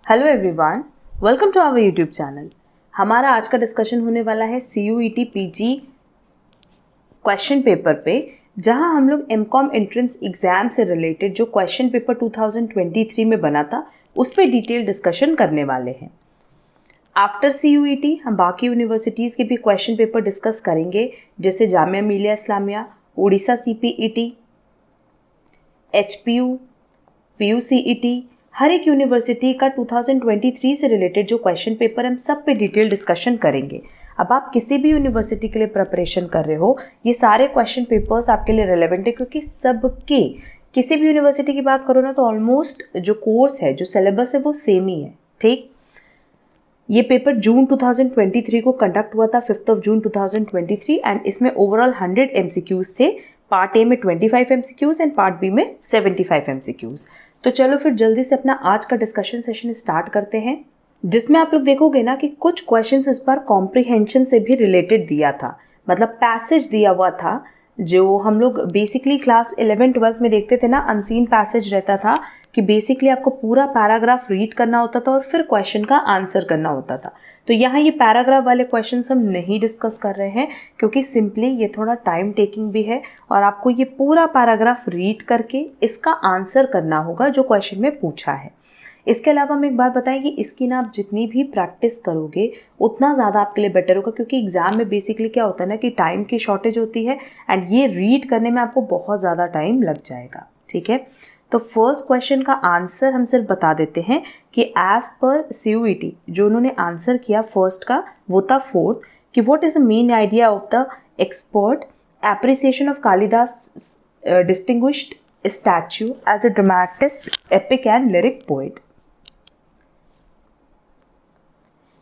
Hello everyone, welcome to our YouTube channel. हमारा आज का डिस्कशन होने वाला है CUET PG क्वेश्चन पेपर पे, जहां हम लोग एमकॉम एंट्रेंस एग्जाम से रिलेटेड जो क्वेश्चन पेपर 2023 में बना था उस पर डिटेल डिस्कशन करने वाले हैं। आफ्टर CUET हम बाकी यूनिवर्सिटीज़ के भी क्वेश्चन पेपर डिस्कस करेंगे, जैसे Jamia Millia Islamia, Orissa CPET, HPU, PUCET, हर एक यूनिवर्सिटी का 2023 से रिलेटेड जो क्वेश्चन पेपर हम सब पे डिटेल डिस्कशन करेंगे। अब आप किसी भी यूनिवर्सिटी के लिए प्रिपरेशन कर रहे हो, ये सारे क्वेश्चन पेपर्स आपके लिए रिलेवेंट है, क्योंकि सबके किसी भी यूनिवर्सिटी की बात करो ना तो ऑलमोस्ट जो कोर्स है, जो सिलेबस है वो सेम ही है। ठीक, ये पेपर जून 2023 को कंडक्ट हुआ था, 5 जून 2023, एंड इसमें ओवरऑल 100 MCQs थे। पार्ट ए में 25 MCQs एंड पार्ट बी में 75 MCQs। तो चलो फिर जल्दी से अपना आज का डिस्कशन सेशन स्टार्ट करते हैं, जिसमें आप लोग देखोगे ना कि कुछ क्वेश्चंस इस बार कॉम्प्रिहेंशन से भी रिलेटेड दिया था, मतलब पैसेज दिया हुआ था जो हम लोग बेसिकली क्लास 11-12 में देखते थे ना, अनसीन पैसेज रहता था कि बेसिकली आपको पूरा पैराग्राफ रीड करना होता था और फिर क्वेश्चन का आंसर करना होता था। तो यहाँ ये पैराग्राफ वाले क्वेश्चंस हम नहीं डिस्कस कर रहे हैं, क्योंकि सिंपली ये थोड़ा टाइम टेकिंग भी है और आपको ये पूरा पैराग्राफ रीड करके इसका आंसर करना होगा जो क्वेश्चन में पूछा है। इसके अलावा हम एक बात बताएं कि इसकी ना आप जितनी भी प्रैक्टिस करोगे उतना ज़्यादा आपके लिए बेटर होगा, क्योंकि एग्ज़ाम में बेसिकली क्या होता है ना कि टाइम की शॉर्टेज होती है एंड ये रीड करने में आपको बहुत ज़्यादा टाइम लग जाएगा। ठीक है, तो फर्स्ट क्वेश्चन का आंसर हम सिर्फ बता देते हैं कि एज पर CUET जो उन्होंने आंसर किया फर्स्ट का वो था 4th, कि what is the main idea of the expert appreciation of Kalidas distinguished statue as a dramatist, epic and lyric poet.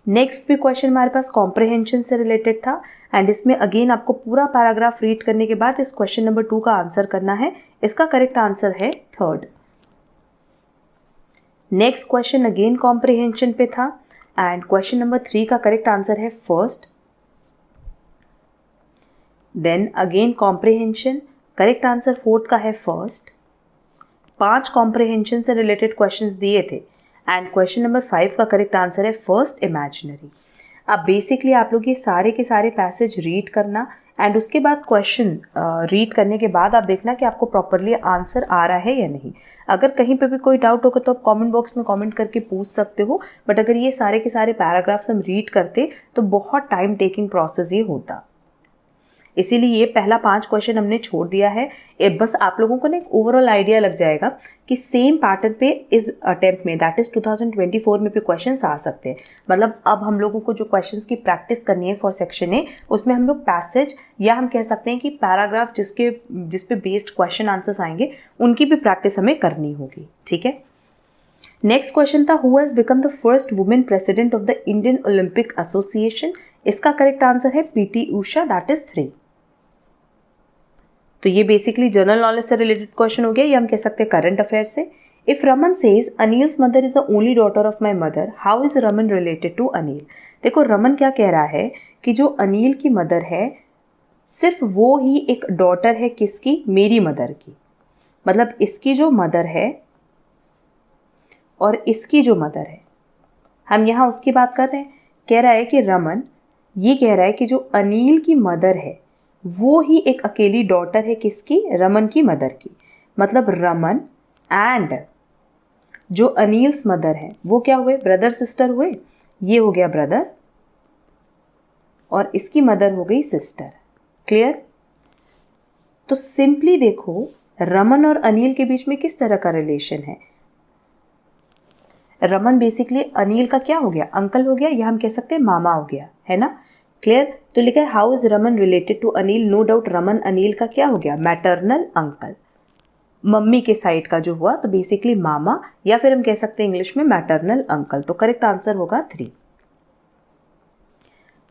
Next भी क्वेश्चन हमारे पास कॉम्प्रिहेंशन से रिलेटेड था एंड इसमें अगेन आपको पूरा पैराग्राफ रीड करने के बाद इस क्वेश्चन नंबर 2 का आंसर करना है। इसका करेक्ट आंसर है 3rd। Next question again comprehension पे था एंड क्वेश्चन नंबर 3 का करेक्ट आंसर है 1st। Then again comprehension, correct answer 4th का है 1st। 5 कॉम्प्रिहेंशन से रिलेटेड क्वेश्चंस दिए थे एंड क्वेश्चन नंबर 5 का करेक्ट आंसर है 1st इमेजिनरी। अब बेसिकली आप लोग ये सारे के सारे पैसेज रीड करना एंड उसके बाद क्वेश्चन रीड करने के बाद आप देखना कि आपको प्रॉपरली आंसर आ रहा है या नहीं। अगर कहीं पे भी कोई डाउट होगा तो आप कमेंट बॉक्स में कमेंट करके पूछ सकते हो, बट अगर ये सारे के सारे पैराग्राफ्स हम रीड करते तो बहुत टाइम टेकिंग प्रोसेस ये होता, इसीलिए ये पहला 5 क्वेश्चन हमने छोड़ दिया है। बस आप लोगों को ना एक ओवरऑल आइडिया लग जाएगा कि सेम पैटर्न पे इस अटेम्प्ट में, दैट इज 2024 में भी क्वेश्चंस आ सकते हैं। मतलब अब हम लोगों को जो क्वेश्चंस की प्रैक्टिस करनी है फॉर सेक्शन ए, उसमें हम लोग पैसेज या हम कह सकते हैं कि पैराग्राफ जिस पे बेस्ड क्वेश्चन आंसर्स आएंगे उनकी भी प्रैक्टिस हमें करनी होगी। ठीक है, नेक्स्ट क्वेश्चन था who has become the first women president of the Indian Olympic Association. इसका करेक्ट आंसर है PT उषा, दैट इज 3। तो ये बेसिकली जनरल नॉलेज से रिलेटेड क्वेश्चन हो गया, ये हम कह सकते हैं करंट अफेयर से। If Raman says Anil's mother is the only daughter of my mother, how is Raman related to Anil. देखो रमन क्या कह रहा है कि जो अनिल की मदर है सिर्फ वो ही एक डॉटर है, किसकी, मेरी मदर की। मतलब इसकी जो मदर है और इसकी जो मदर है, हम यहाँ उसकी बात कर रहे हैं। कह रहा है कि रमन ये कह रहा है कि जो अनिल की मदर है वो ही एक अकेली डॉटर है, किसकी, रमन की मदर की। मतलब रमन एंड जो अनिल्स मदर है वो क्या हुए, ब्रदर सिस्टर हुए। ये हो गया ब्रदर और इसकी मदर हो गई सिस्टर। क्लियर। तो सिंपली देखो रमन और अनिल के बीच में किस तरह का रिलेशन है। रमन बेसिकली अनिल का क्या हो गया, अंकल हो गया, या हम कह सकते हैं मामा हो गया, है ना। क्लियर। तो लिखा है how is Raman related to Anil. No doubt Raman Anil का क्या हो गया, मैटरनल अंकल, मम्मी के साइड का जो हुआ, तो बेसिकली मामा, या फिर हम कह सकते हैं इंग्लिश में मैटरनल अंकल। तो करेक्ट आंसर होगा 3।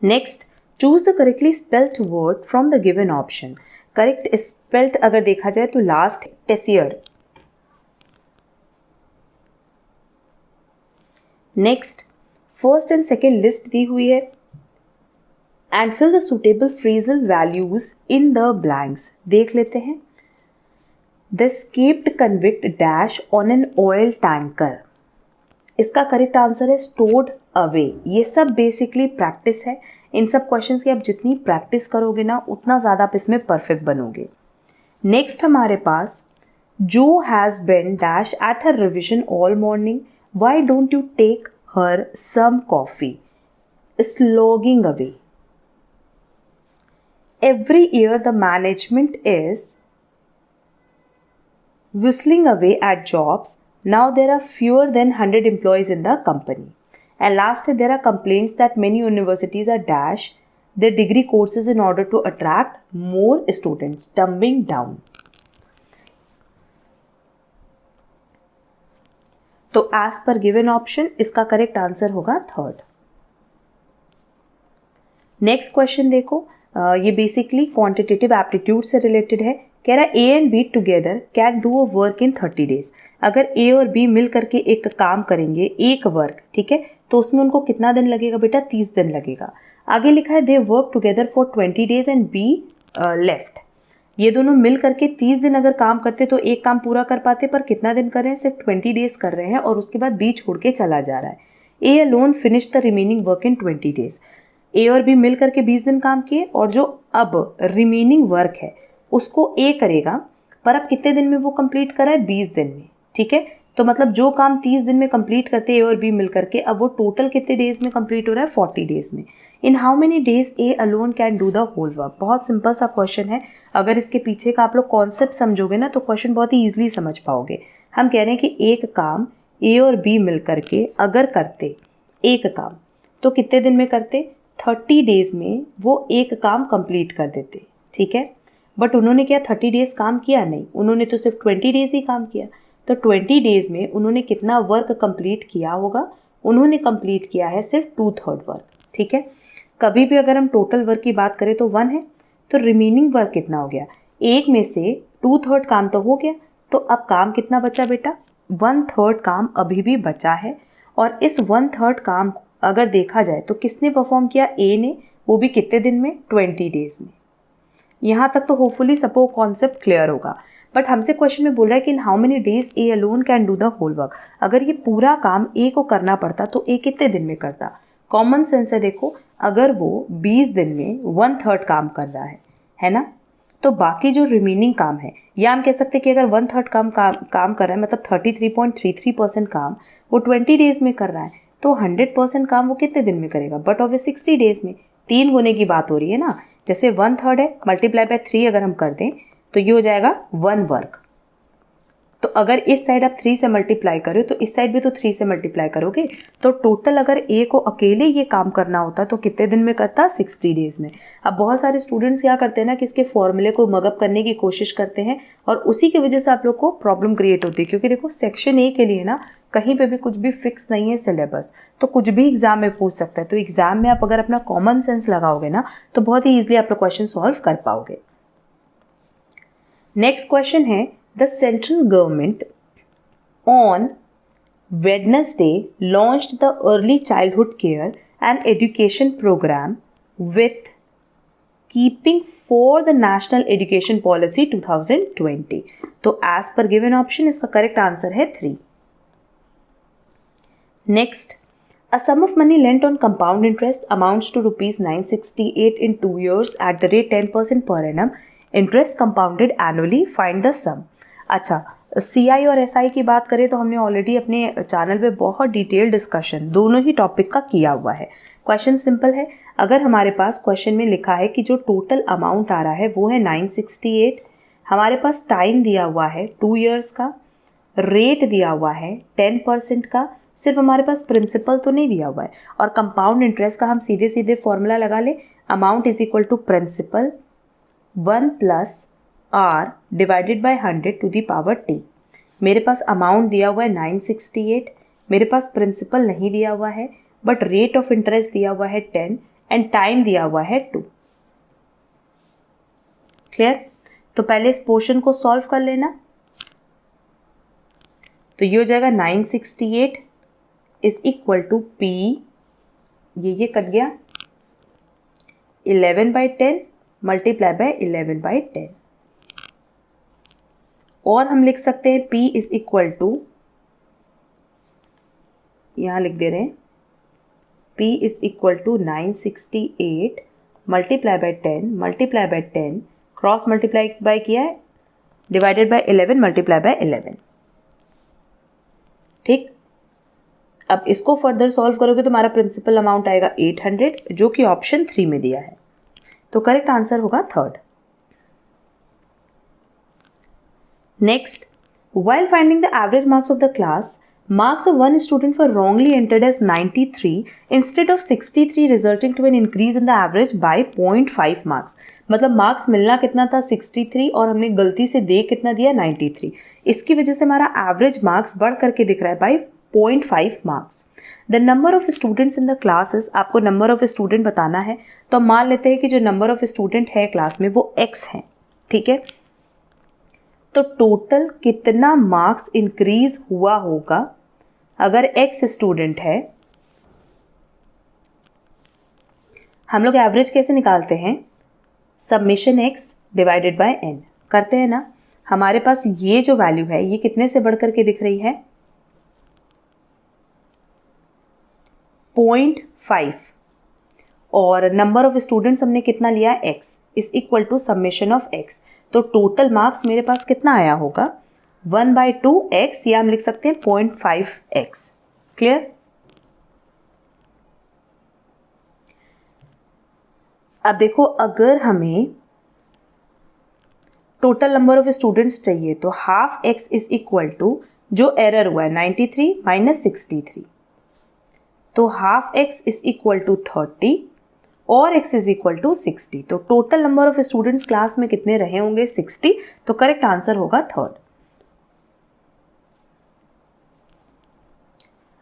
Next, choose the correctly spelled word from the given option. Correct spelled अगर देखा जाए तो लास्ट टेसियर। Next, first and second list दी हुई है and fill the suitable phrasal values in the blanks. देख लेते हैं। The escaped convict dash on an oil tanker. इसका करेक्ट आंसर है स्टोर्ड अवे। ये सब बेसिकली प्रैक्टिस है। इन सब क्वेश्चंस की आप जितनी प्रैक्टिस करोगे ना उतना ज़्यादा आप इसमें परफेक्ट बनोगे। नेक्स्ट हमारे पास जो has been dash at her revision all morning, why don't you take her some coffee, slogging away. Every year the management is whistling away at jobs. Now there are fewer than 100 employees in the company. And lastly, there are complaints that many universities are dash their degree courses in order to attract more students, dumbing down. तो as per given option इसका correct answer होगा third. Next question देखो, ये basically quantitative aptitude से related है। कह रहा है A and be together can do a work in 30 days. अगर ए और बी मिल करके एक काम करेंगे, एक वर्क, ठीक है, तो उसमें उनको कितना दिन लगेगा बेटा? 30 दिन लगेगा। आगे लिखा है they work together for 20 days and be left. ये दोनों मिल करके 30 दिन अगर काम करते तो एक काम पूरा कर पाते, पर कितना दिन कर रहे हैं? सिर्फ 20 डेज कर रहे हैं और उसके बाद बी छोड़ के चला जा रहा है। A alone finish the remaining work in 20 days. A और बी मिल करके 20 दिन काम किए और जो अब रिमेनिंग वर्क है उसको ए करेगा, पर अब कितने दिन में वो कंप्लीट करा है? 20 दिन में, ठीक है। तो मतलब जो काम 30 दिन में कंप्लीट करते ए और बी मिल करके, अब वो टोटल कितने डेज में कंप्लीट हो रहा है? 40 डेज में। In how many days A alone can do the whole work. बहुत सिंपल सा क्वेश्चन है। अगर इसके पीछे का आप लोग कॉन्सेप्ट समझोगे ना तो क्वेश्चन बहुत ही ईजिली समझ पाओगे। हम कह रहे हैं कि एक काम ए और बी मिल करके अगर करते एक काम, तो कितने दिन में करते? 30 डेज में वो एक काम कंप्लीट कर देते, ठीक है। बट उन्होंने क्या 30 डेज काम किया? नहीं, उन्होंने तो सिर्फ 20 डेज ही काम किया। तो 20 डेज में उन्होंने कितना वर्क कंप्लीट किया होगा? उन्होंने कंप्लीट किया है सिर्फ 2/3 वर्क, ठीक है। कभी भी अगर हम टोटल वर्क की बात करें तो 1 है, तो रिमेनिंग वर्क कितना हो गया? एक में से 2/3 काम तो हो गया, तो अब काम कितना बचा बेटा? 1/3 काम अभी भी बचा है। और इस 1/3 काम अगर देखा जाए तो किसने परफॉर्म किया? ए ने, वो भी कितने दिन में? 20 डेज में। यहाँ तक तो होपफुली सबको कॉन्सेप्ट क्लियर होगा। बट हमसे क्वेश्चन में बोल रहा है कि in how many days A alone can do the whole work. अगर ये पूरा काम ए को करना पड़ता तो ए कितने दिन में करता? कॉमन सेंस है, देखो, अगर वो 20 दिन में 1/3 काम कर रहा है ना, तो बाकी जो रिमेनिंग काम है, या हम कह सकते हैं कि अगर 1/3 काम कर रहा है, मतलब 33.33% काम वो 20 डेज में कर रहा है, तो 100% काम वो कितने दिन में करेगा? बट ऑब्वियस 60 डेज में। 3 गुने की बात हो रही है ना। जैसे 1/3 है, मल्टीप्लाई बाय 3 अगर हम कर दें तो ये हो जाएगा 1 वर्क। तो अगर इस साइड आप 3 से मल्टीप्लाई करो तो इस साइड भी तो 3 से मल्टीप्लाई करोगे। तो टोटल अगर ए को अकेले ये काम करना होता तो कितने दिन में करता? 60 डेज में। अब बहुत सारे स्टूडेंट्स क्या करते हैं ना कि इसके फॉर्मूले को मगअप करने की कोशिश करते हैं और उसी की वजह से आप लोग को प्रॉब्लम क्रिएट होती है। क्योंकि देखो सेक्शन ए के लिए ना कहीं पे भी कुछ भी फिक्स नहीं है सिलेबस, तो कुछ भी एग्जाम में पूछ सकता है। तो एग्जाम में आप अगर अपना कॉमन सेंस लगाओगे ना तो बहुत ही ईजिली आप लोग क्वेश्चन सॉल्व कर पाओगे। नेक्स्ट क्वेश्चन है, the central government on Wednesday launched the early childhood care and education program with keeping for the national education policy 2020। तो as per given option इसका correct answer है 3। Next, a sum of money lent on compound interest amounts to rupees 968 in 2 years at the rate 10% per annum. Interest compounded annually. Find the sum। अच्छा, CI और SI की बात करें तो हमने already अपने चैनल पे बहुत डिटेल डिस्कशन दोनों ही टॉपिक का किया हुआ है। क्वेश्चन सिंपल है। अगर हमारे पास क्वेश्चन में लिखा है कि जो टोटल अमाउंट आ रहा है वो है 968, हमारे पास टाइम दिया हुआ है 2 इयर्स का, रेट दिया हुआ है 10% का, सिर्फ हमारे पास प्रिंसिपल तो नहीं दिया हुआ है। और कंपाउंड इंटरेस्ट का हम सीधे सीधे फॉर्मूला लगा ले, amount is equal to principal 1 + R divided by 100 to the power t। मेरे पास अमाउंट दिया हुआ है 968, मेरे पास प्रिंसिपल नहीं दिया हुआ है, बट रेट ऑफ इंटरेस्ट दिया हुआ है 10 एंड टाइम दिया हुआ है 2। क्लियर? तो पहले इस पोर्शन को सॉल्व कर लेना। तो ये हो जाएगा 968 इज इक्वल टू P, ये कट गया, 11/10 मल्टीप्लाई बाय 11/10। और हम लिख सकते हैं P इज इक्वल टू यहाँ लिख दे रहे हैं P is equal to 968 multiply by 10 multiply by 10 cross multiply by किया है डिवाइडेड बाय 11 मल्टीप्लाई बाय 11। ठीक, अब इसको फर्दर सॉल्व करोगे तो हमारा प्रिंसिपल अमाउंट आएगा 800 जो कि ऑप्शन 3 में दिया है। तो करेक्ट आंसर होगा third. Next, while finding the average marks of the class, marks of one student were wrongly entered as 93 instead of 63 resulting to an increase in the average by 0.5 marks। मतलब marks मिलना कितना था 63 और हमने गलती से दे कितना दिया 93। इसकी वजह से हमारा एवरेज मार्क्स बढ़ करके दिख रहा है by 0.5 marks. The number of students in the classes, आपको नंबर ऑफ स्टूडेंट बताना है तो हम मान लेते हैं कि जो नंबर ऑफ स्टूडेंट है क्लास में वो x है। ठीक है, तो टोटल कितना मार्क्स इंक्रीज हुआ होगा अगर x स्टूडेंट है। हम लोग एवरेज कैसे निकालते हैं, submission x divided by n करते हैं ना। हमारे पास ये जो वैल्यू है ये कितने से बढ़ करके दिख रही है 0.5 और नंबर ऑफ स्टूडेंट्स हमने कितना लिया x is equal to submission of x। तो टोटल मार्क्स मेरे पास कितना आया होगा 1/2x या हम लिख सकते हैं 0.5x। क्लियर। अब देखो अगर हमें टोटल नंबर ऑफ स्टूडेंट्स चाहिए तो half x is equal to जो एरर हुआ है 93 माइनस 63, तो half x is equal to 30 और x इज इक्वल टू 60। तो total number of students class में कितने रहे होंगे 60। तो करेक्ट आंसर होगा थर्ड।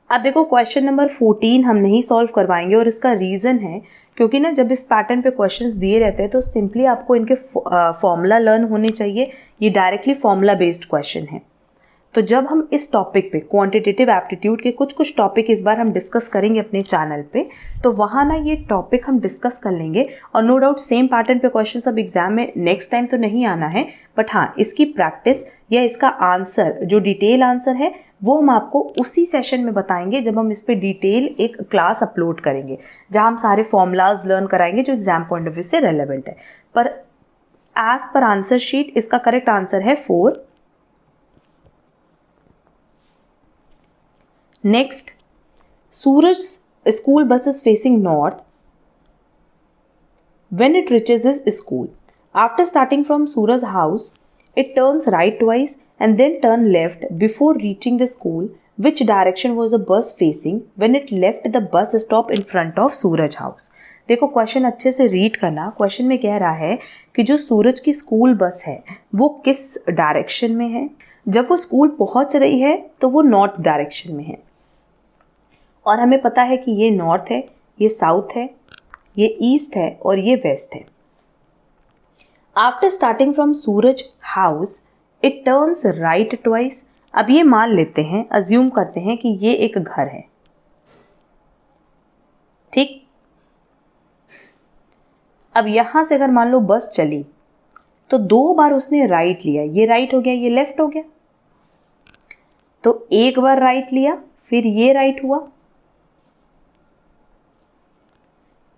अब देखो क्वेश्चन नंबर 14 हम नहीं सॉल्व करवाएंगे और इसका रीज़न है क्योंकि ना जब इस पैटर्न पे क्वेश्चंस दिए रहते हैं तो सिंपली आपको इनके फॉर्मूला लर्न होने चाहिए। ये डायरेक्टली फॉर्मूला बेस्ड क्वेश्चन है। तो जब हम इस टॉपिक पे क्वांटिटेटिव एप्टीट्यूड के कुछ टॉपिक इस बार हम डिस्कस करेंगे अपने चैनल पे, तो वहाँ ना ये टॉपिक हम डिस्कस कर लेंगे और नो डाउट सेम पैटर्न पे क्वेश्चन अब एग्जाम में नेक्स्ट टाइम तो नहीं आना है, बट हाँ इसकी प्रैक्टिस या इसका आंसर जो डिटेल आंसर है वो हम आपको उसी सेशन में बताएंगे जब हम इस पर डिटेल एक क्लास अपलोड करेंगे जहाँ हम सारे फॉर्मूलाज लर्न कराएंगे जो एग्जाम पॉइंट ऑफ व्यू से रेलेवेंट है। पर एज पर आंसर शीट इसका करेक्ट आंसर है 4। Next, Suraj's school bus is facing north when it reaches his school. After starting from Suraj's house, it turns right twice and then turn left before reaching the school. Which direction was the bus facing when it left the bus stop in front of Suraj house? देखो question अच्छे से read करना। Question में कह रहा है कि जो सूरज की स्कूल बस है वो किस डायरेक्शन में है। जब वो स्कूल पहुंच रही है तो वो नॉर्थ डायरेक्शन में है और हमें पता है कि ये नॉर्थ है, ये साउथ है, ये ईस्ट है और ये वेस्ट है। After starting from Suraj house it turns right twice. अब ये मान लेते हैं, अज्यूम करते हैं कि ये एक घर है। ठीक, अब यहां से अगर मान लो बस चली तो 2 बार उसने राइट लिया, ये राइट हो गया, ये लेफ्ट हो गया। तो एक बार राइट लिया, फिर ये राइट हुआ,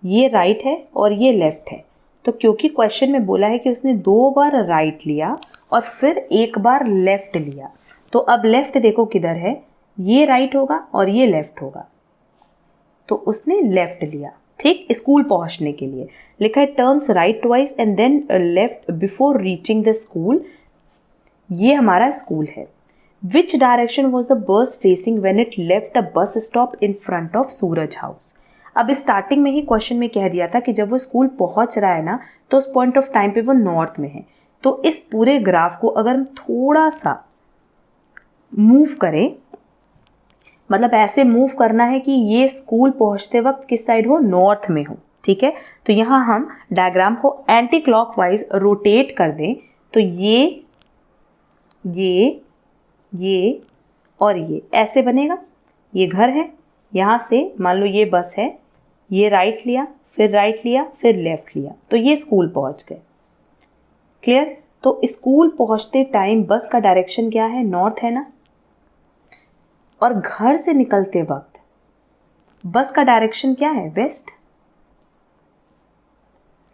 ये राइट है और ये लेफ्ट है। तो क्योंकि क्वेश्चन में बोला है कि उसने 2 बार राइट लिया और फिर एक बार लेफ्ट लिया, तो अब लेफ्ट देखो किधर है, ये राइट होगा और ये लेफ्ट होगा, तो उसने लेफ्ट लिया। ठीक, स्कूल पहुंचने के लिए लिखा है turns right twice and then left before reaching the school. ये हमारा स्कूल है। Which direction was the bus facing when it left the bus stop in front of Suraj house. अब स्टार्टिंग में ही क्वेश्चन में कह दिया था कि जब वो स्कूल पहुंच रहा है ना तो उस पॉइंट ऑफ टाइम पे वो नॉर्थ में है। तो इस पूरे ग्राफ को अगर हम थोड़ा सा मूव करें, मतलब ऐसे मूव करना है कि ये स्कूल पहुंचते वक्त किस साइड हो, नॉर्थ में हो। ठीक है, तो यहाँ हम डायग्राम को एंटी क्लॉकवाइज रोटेट कर दें तो ये और ये ऐसे बनेगा। ये घर है, यहाँ से मान लो ये बस है, ये राइट लिया, फिर राइट लिया, फिर लेफ्ट लिया, तो ये स्कूल पहुँच गए। क्लियर। तो स्कूल पहुँचते टाइम बस का डायरेक्शन क्या है, नॉर्थ है ना। और घर से निकलते वक्त बस का डायरेक्शन क्या है? वेस्ट।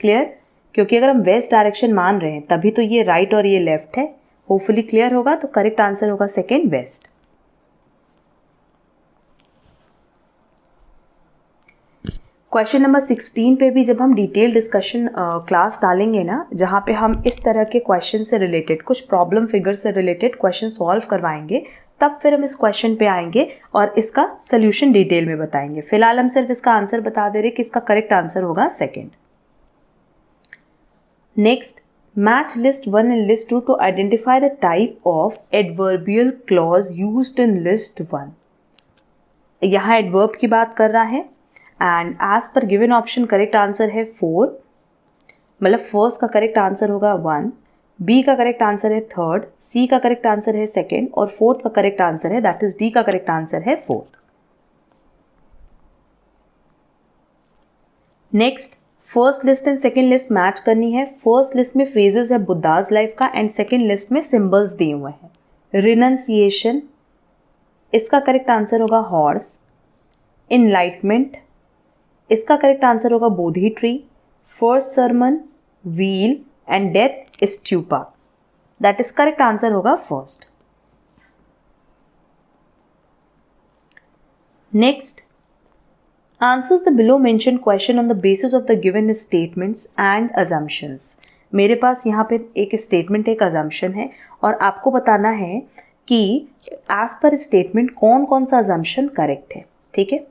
क्लियर? क्योंकि अगर हम वेस्ट डायरेक्शन मान रहे हैं तभी तो ये राइट और ये लेफ्ट है। होपफुली क्लियर होगा। तो करेक्ट आंसर होगा सेकेंड, वेस्ट। क्वेश्चन नंबर 16 पे भी जब हम डिटेल डिस्कशन क्लास डालेंगे ना, जहाँ पे हम इस तरह के क्वेश्चन से रिलेटेड, कुछ प्रॉब्लम फिगर से रिलेटेड क्वेश्चन सॉल्व करवाएंगे, तब फिर हम इस क्वेश्चन पे आएंगे और इसका सोल्यूशन डिटेल में बताएंगे। फिलहाल हम सिर्फ इसका आंसर बता दे रहे कि इसका करेक्ट आंसर होगा second. Next, match list 1 and list 2 to identify the type of adverbial clause used in list 1। यहाँ एडवर्ब की बात कर रहा है and as per given option correct answer है 4, मतलब फर्स्ट का करेक्ट आंसर होगा 1, बी का करेक्ट आंसर है 3rd, सी का करेक्ट आंसर है 2nd और 4th का करेक्ट आंसर है, दैट इज डी का करेक्ट आंसर है 4th। Next, first list and second list match करनी है। फर्स्ट लिस्ट में फ्रेजेस है बुद्धाज लाइफ का एंड सेकेंड लिस्ट में सिंबल्स दिए हुए हैं। रिनंसिएशन, इसका करेक्ट आंसर होगा हॉर्स। इनलाइटमेंट, इसका करेक्ट आंसर होगा Bodhi tree. First sermon, wheel and death stupa, that is correct answer होगा first. Next, answers the below mention question on the basis of the given statements and assumptions. मेरे पास यहाँ पे एक statement, एक assumption है और आपको बताना है कि एज पर स्टेटमेंट कौन कौन सा अजम्पशन करेक्ट है। ठीक है,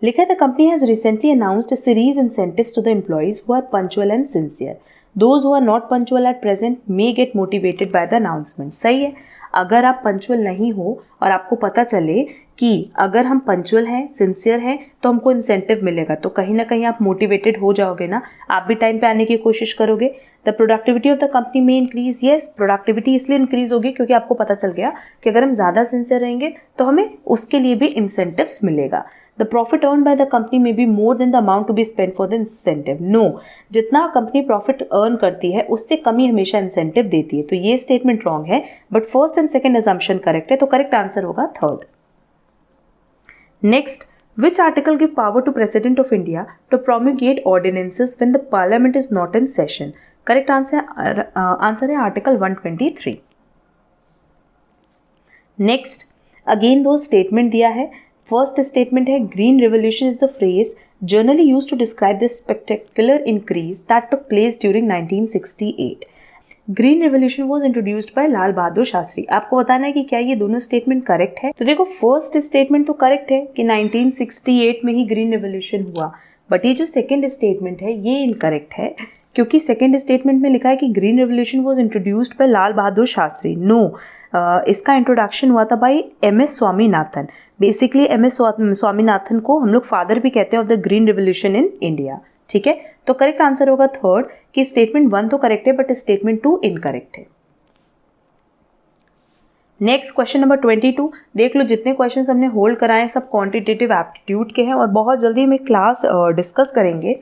लिखा है the company has recently announced a series incentives to the employees who are punctual and sincere. Those who are not punctual at present may get motivated by the announcement. सही है, अगर आप punctual नहीं हो और आपको पता चले कि अगर हम पंक्चुअल हैं, सिंसियर हैं, तो हमको इंसेंटिव मिलेगा, तो कहीं ना कहीं आप मोटिवेटेड हो जाओगे ना, आप भी टाइम पे आने की कोशिश करोगे। The productivity of the company में इंक्रीज। येस, प्रोडक्टिविटी इसलिए इंक्रीज होगी क्योंकि आपको पता चल गया कि अगर हम ज़्यादा सिंसियर रहेंगे तो हमें उसके लिए भी इंसेंटिव्स मिलेगा। The profit earned by the company may be more than the amount to be spent for the incentive. No, जितना कंपनी प्रॉफिट अर्न करती है उससे कम ही हमेशा इंसेंटिव देती है। तो ये स्टेटमेंट रॉन्ग है, but first and second assumption correct है, तो करेक्ट आंसर होगा 3rd। Next, which article give power to president of India to promulgate ordinances when the parliament is not in session. Correct answer है article 123। Next, again दो statement दिया है। First statement है green revolution is the phrase generally used to describe the spectacular increase that took place during 1968। Green revolution was introduced by Lal Bahadur Shastri. आपको बताना है कि क्या ये दोनों स्टेटमेंट करेक्ट है। तो देखो, फर्स्ट स्टेटमेंट तो करेक्ट है कि 1968 में ही ग्रीन रिवोल्यूशन हुआ, बट ये जो सेकेंड स्टेटमेंट है ये इनकरेक्ट है, क्योंकि सेकेंड स्टेटमेंट में लिखा है कि green revolution was introduced by Lal Bahadur Shastri. No, इसका इंट्रोडक्शन हुआ था by MS Swaminathan. Basically MS Swaminathan को हम लोग फादर भी कहते हैं of the green revolution in India. ठीक है, तो करेक्ट आंसर होगा 3rd कि स्टेटमेंट 1 तो करेक्ट है बट स्टेटमेंट 2 इनकरेक्ट है। Next, question number 22। देख लो, जितने क्वेश्चंस हमने होल्ड कराए सब क्वांटिटेटिव एप्टीट्यूड के हैं और बहुत जल्दी हम एक क्लास डिस्कस करेंगे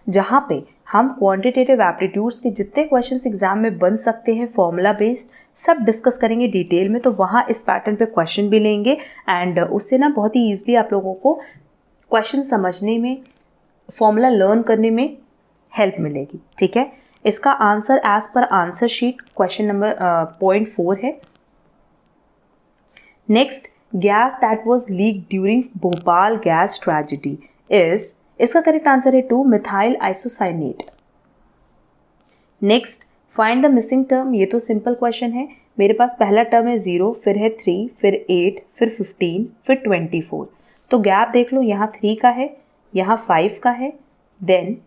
जहाँ पे हम क्वांटिटेटिव एप्टीट्यूड्स के जितने क्वेश्चंस एग्जाम में बन सकते हैं फॉर्मूला बेस्ड सब डिस्कस करेंगे डिटेल में। तो वहाँ इस पैटर्न पे क्वेश्चन भी लेंगे एंड उससे ना बहुत ही ईजिली आप लोगों को क्वेश्चन समझने में, फॉर्मूला लर्न करने में हेल्प मिलेगी। ठीक है, इसका answer as per answer sheet question number point 4 है। Next, gas that was leak during Bhopal gas tragedy is, इसका करेक्ट आंसर है 2 methyl isocyanate. Next, find the missing term. ये तो सिंपल क्वेश्चन है। मेरे पास पहला टर्म है 0, फिर है 3, फिर 8, फिर 15, फिर 24। तो गैप देख लो, यहाँ 3 का है, यहाँ 5 का है, देन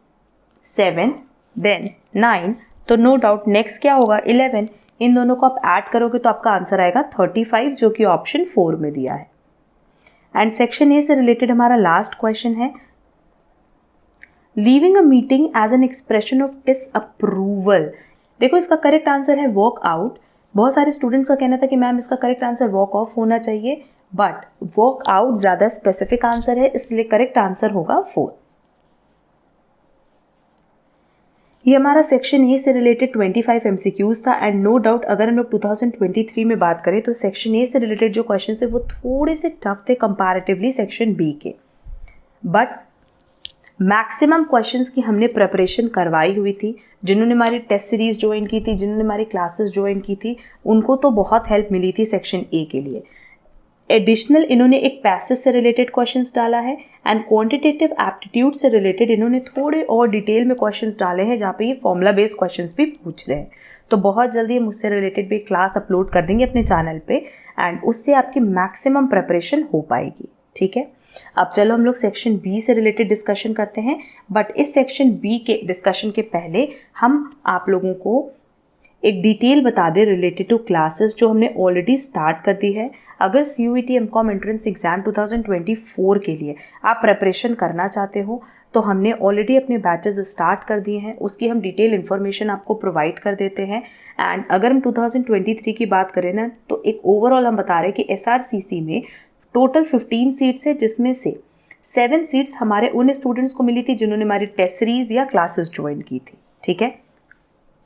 7, देन 9, तो नो डाउट नेक्स्ट क्या होगा 11। इन दोनों को आप ऐड करोगे तो आपका आंसर आएगा 35, जो कि ऑप्शन 4 में दिया है। एंड सेक्शन ए से रिलेटेड हमारा लास्ट क्वेश्चन है, leaving a meeting as an expression of disapproval. देखो, इसका करेक्ट आंसर है वॉक आउट। बहुत सारे स्टूडेंट्स का कहना था कि मैम इसका करेक्ट आंसर वॉक ऑफ होना चाहिए, बट वॉक आउट ज़्यादा स्पेसिफिक आंसर है, इसलिए करेक्ट आंसर होगा 4। ये हमारा सेक्शन ए से रिलेटेड 25 MCQs था एंड नो डाउट अगर हम लोग 2023 में बात करें तो सेक्शन ए से रिलेटेड जो क्वेश्चन थे वो थोड़े से टफ थे कंपैरेटिवली सेक्शन बी के, बट मैक्सिमम क्वेश्चंस की हमने प्रिपरेशन करवाई हुई थी। जिन्होंने हमारी टेस्ट सीरीज ज्वाइन की थी, जिन्होंने हमारी क्लासेस ज्वाइन की थी, उनको तो बहुत हेल्प मिली थी सेक्शन ए के लिए। एडिशनल इन्होंने एक पैसेज से रिलेटेड क्वेश्चंस डाला है एंड क्वांटिटेटिव एप्टीट्यूड से रिलेटेड इन्होंने थोड़े और डिटेल में क्वेश्चंस डाले हैं जहाँ पे ये फॉर्मूला बेस्ड क्वेश्चंस भी पूछ रहे हैं। तो बहुत जल्दी हम उससे रिलेटेड भी क्लास अपलोड कर देंगे अपने चैनल पे एंड उससे आपकी मैक्सिमम प्रिपरेशन हो पाएगी। ठीक है, अब चलो हम लोग सेक्शन बी से रिलेटेड डिस्कशन करते हैं, बट इस सेक्शन बी के डिस्कशन के पहले हम आप लोगों को एक डिटेल बता दें रिलेटेड टू क्लासेस जो हमने ऑलरेडी स्टार्ट कर दी है। अगर CUET MCOM एंट्रेंस एग्जाम 2024 के लिए आप प्रिपरेशन करना चाहते हो तो हमने ऑलरेडी अपने बैचेस स्टार्ट कर दिए हैं, उसकी हम डिटेल इन्फॉर्मेशन आपको प्रोवाइड कर देते हैं। एंड अगर हम 2023 की बात करें ना तो एक ओवरऑल हम बता रहे हैं कि SRCC में टोटल 15 सीट्स है, जिसमें से 7 सीट्स हमारे उन स्टूडेंट्स को मिली थी जिन्होंने हमारी टेस्ट सीरीज या क्लासेस ज्वाइन की थी। ठीक है,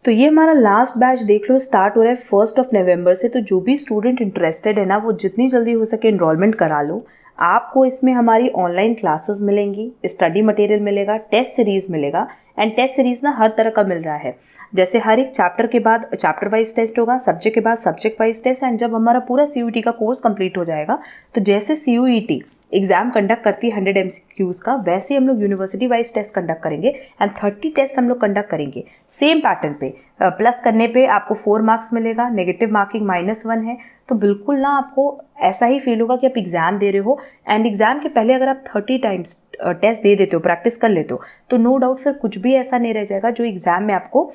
तो ये हमारा लास्ट बैच देख लो स्टार्ट हो रहा है 1 नवंबर से। तो जो भी स्टूडेंट इंटरेस्टेड है ना वो जितनी जल्दी हो सके एनरोलमेंट करा लो। आपको इसमें हमारी ऑनलाइन क्लासेस मिलेंगी, स्टडी मटेरियल मिलेगा, टेस्ट सीरीज मिलेगा एंड टेस्ट सीरीज ना हर तरह का मिल रहा है। जैसे हर एक चैप्टर के बाद चैप्टर वाइज टेस्ट होगा, सब्जेक्ट के बाद सब्जेक्ट वाइज टेस्ट एंड जब हमारा पूरा CUET का कोर्स कंप्लीट हो जाएगा तो जैसे CUET एग्जाम कंडक्ट करती है 100 MCQs का, वैसे हम लोग यूनिवर्सिटी वाइज टेस्ट कंडक्ट करेंगे एंड 30 टेस्ट हम लोग कंडक्ट करेंगे सेम पैटर्न पे। प्लस करने पे आपको 4 मार्क्स मिलेगा, नेगेटिव मार्किंग -1 है। तो बिल्कुल ना आपको ऐसा ही फील होगा कि आप एग्जाम दे रहे हो एंड एग्जाम के पहले अगर आप 30 टाइम्स टेस्ट दे देते हो, प्रैक्टिस कर लेते हो तो नो डाउट फिर कुछ भी ऐसा नहीं रह जाएगा जो एग्जाम में आपको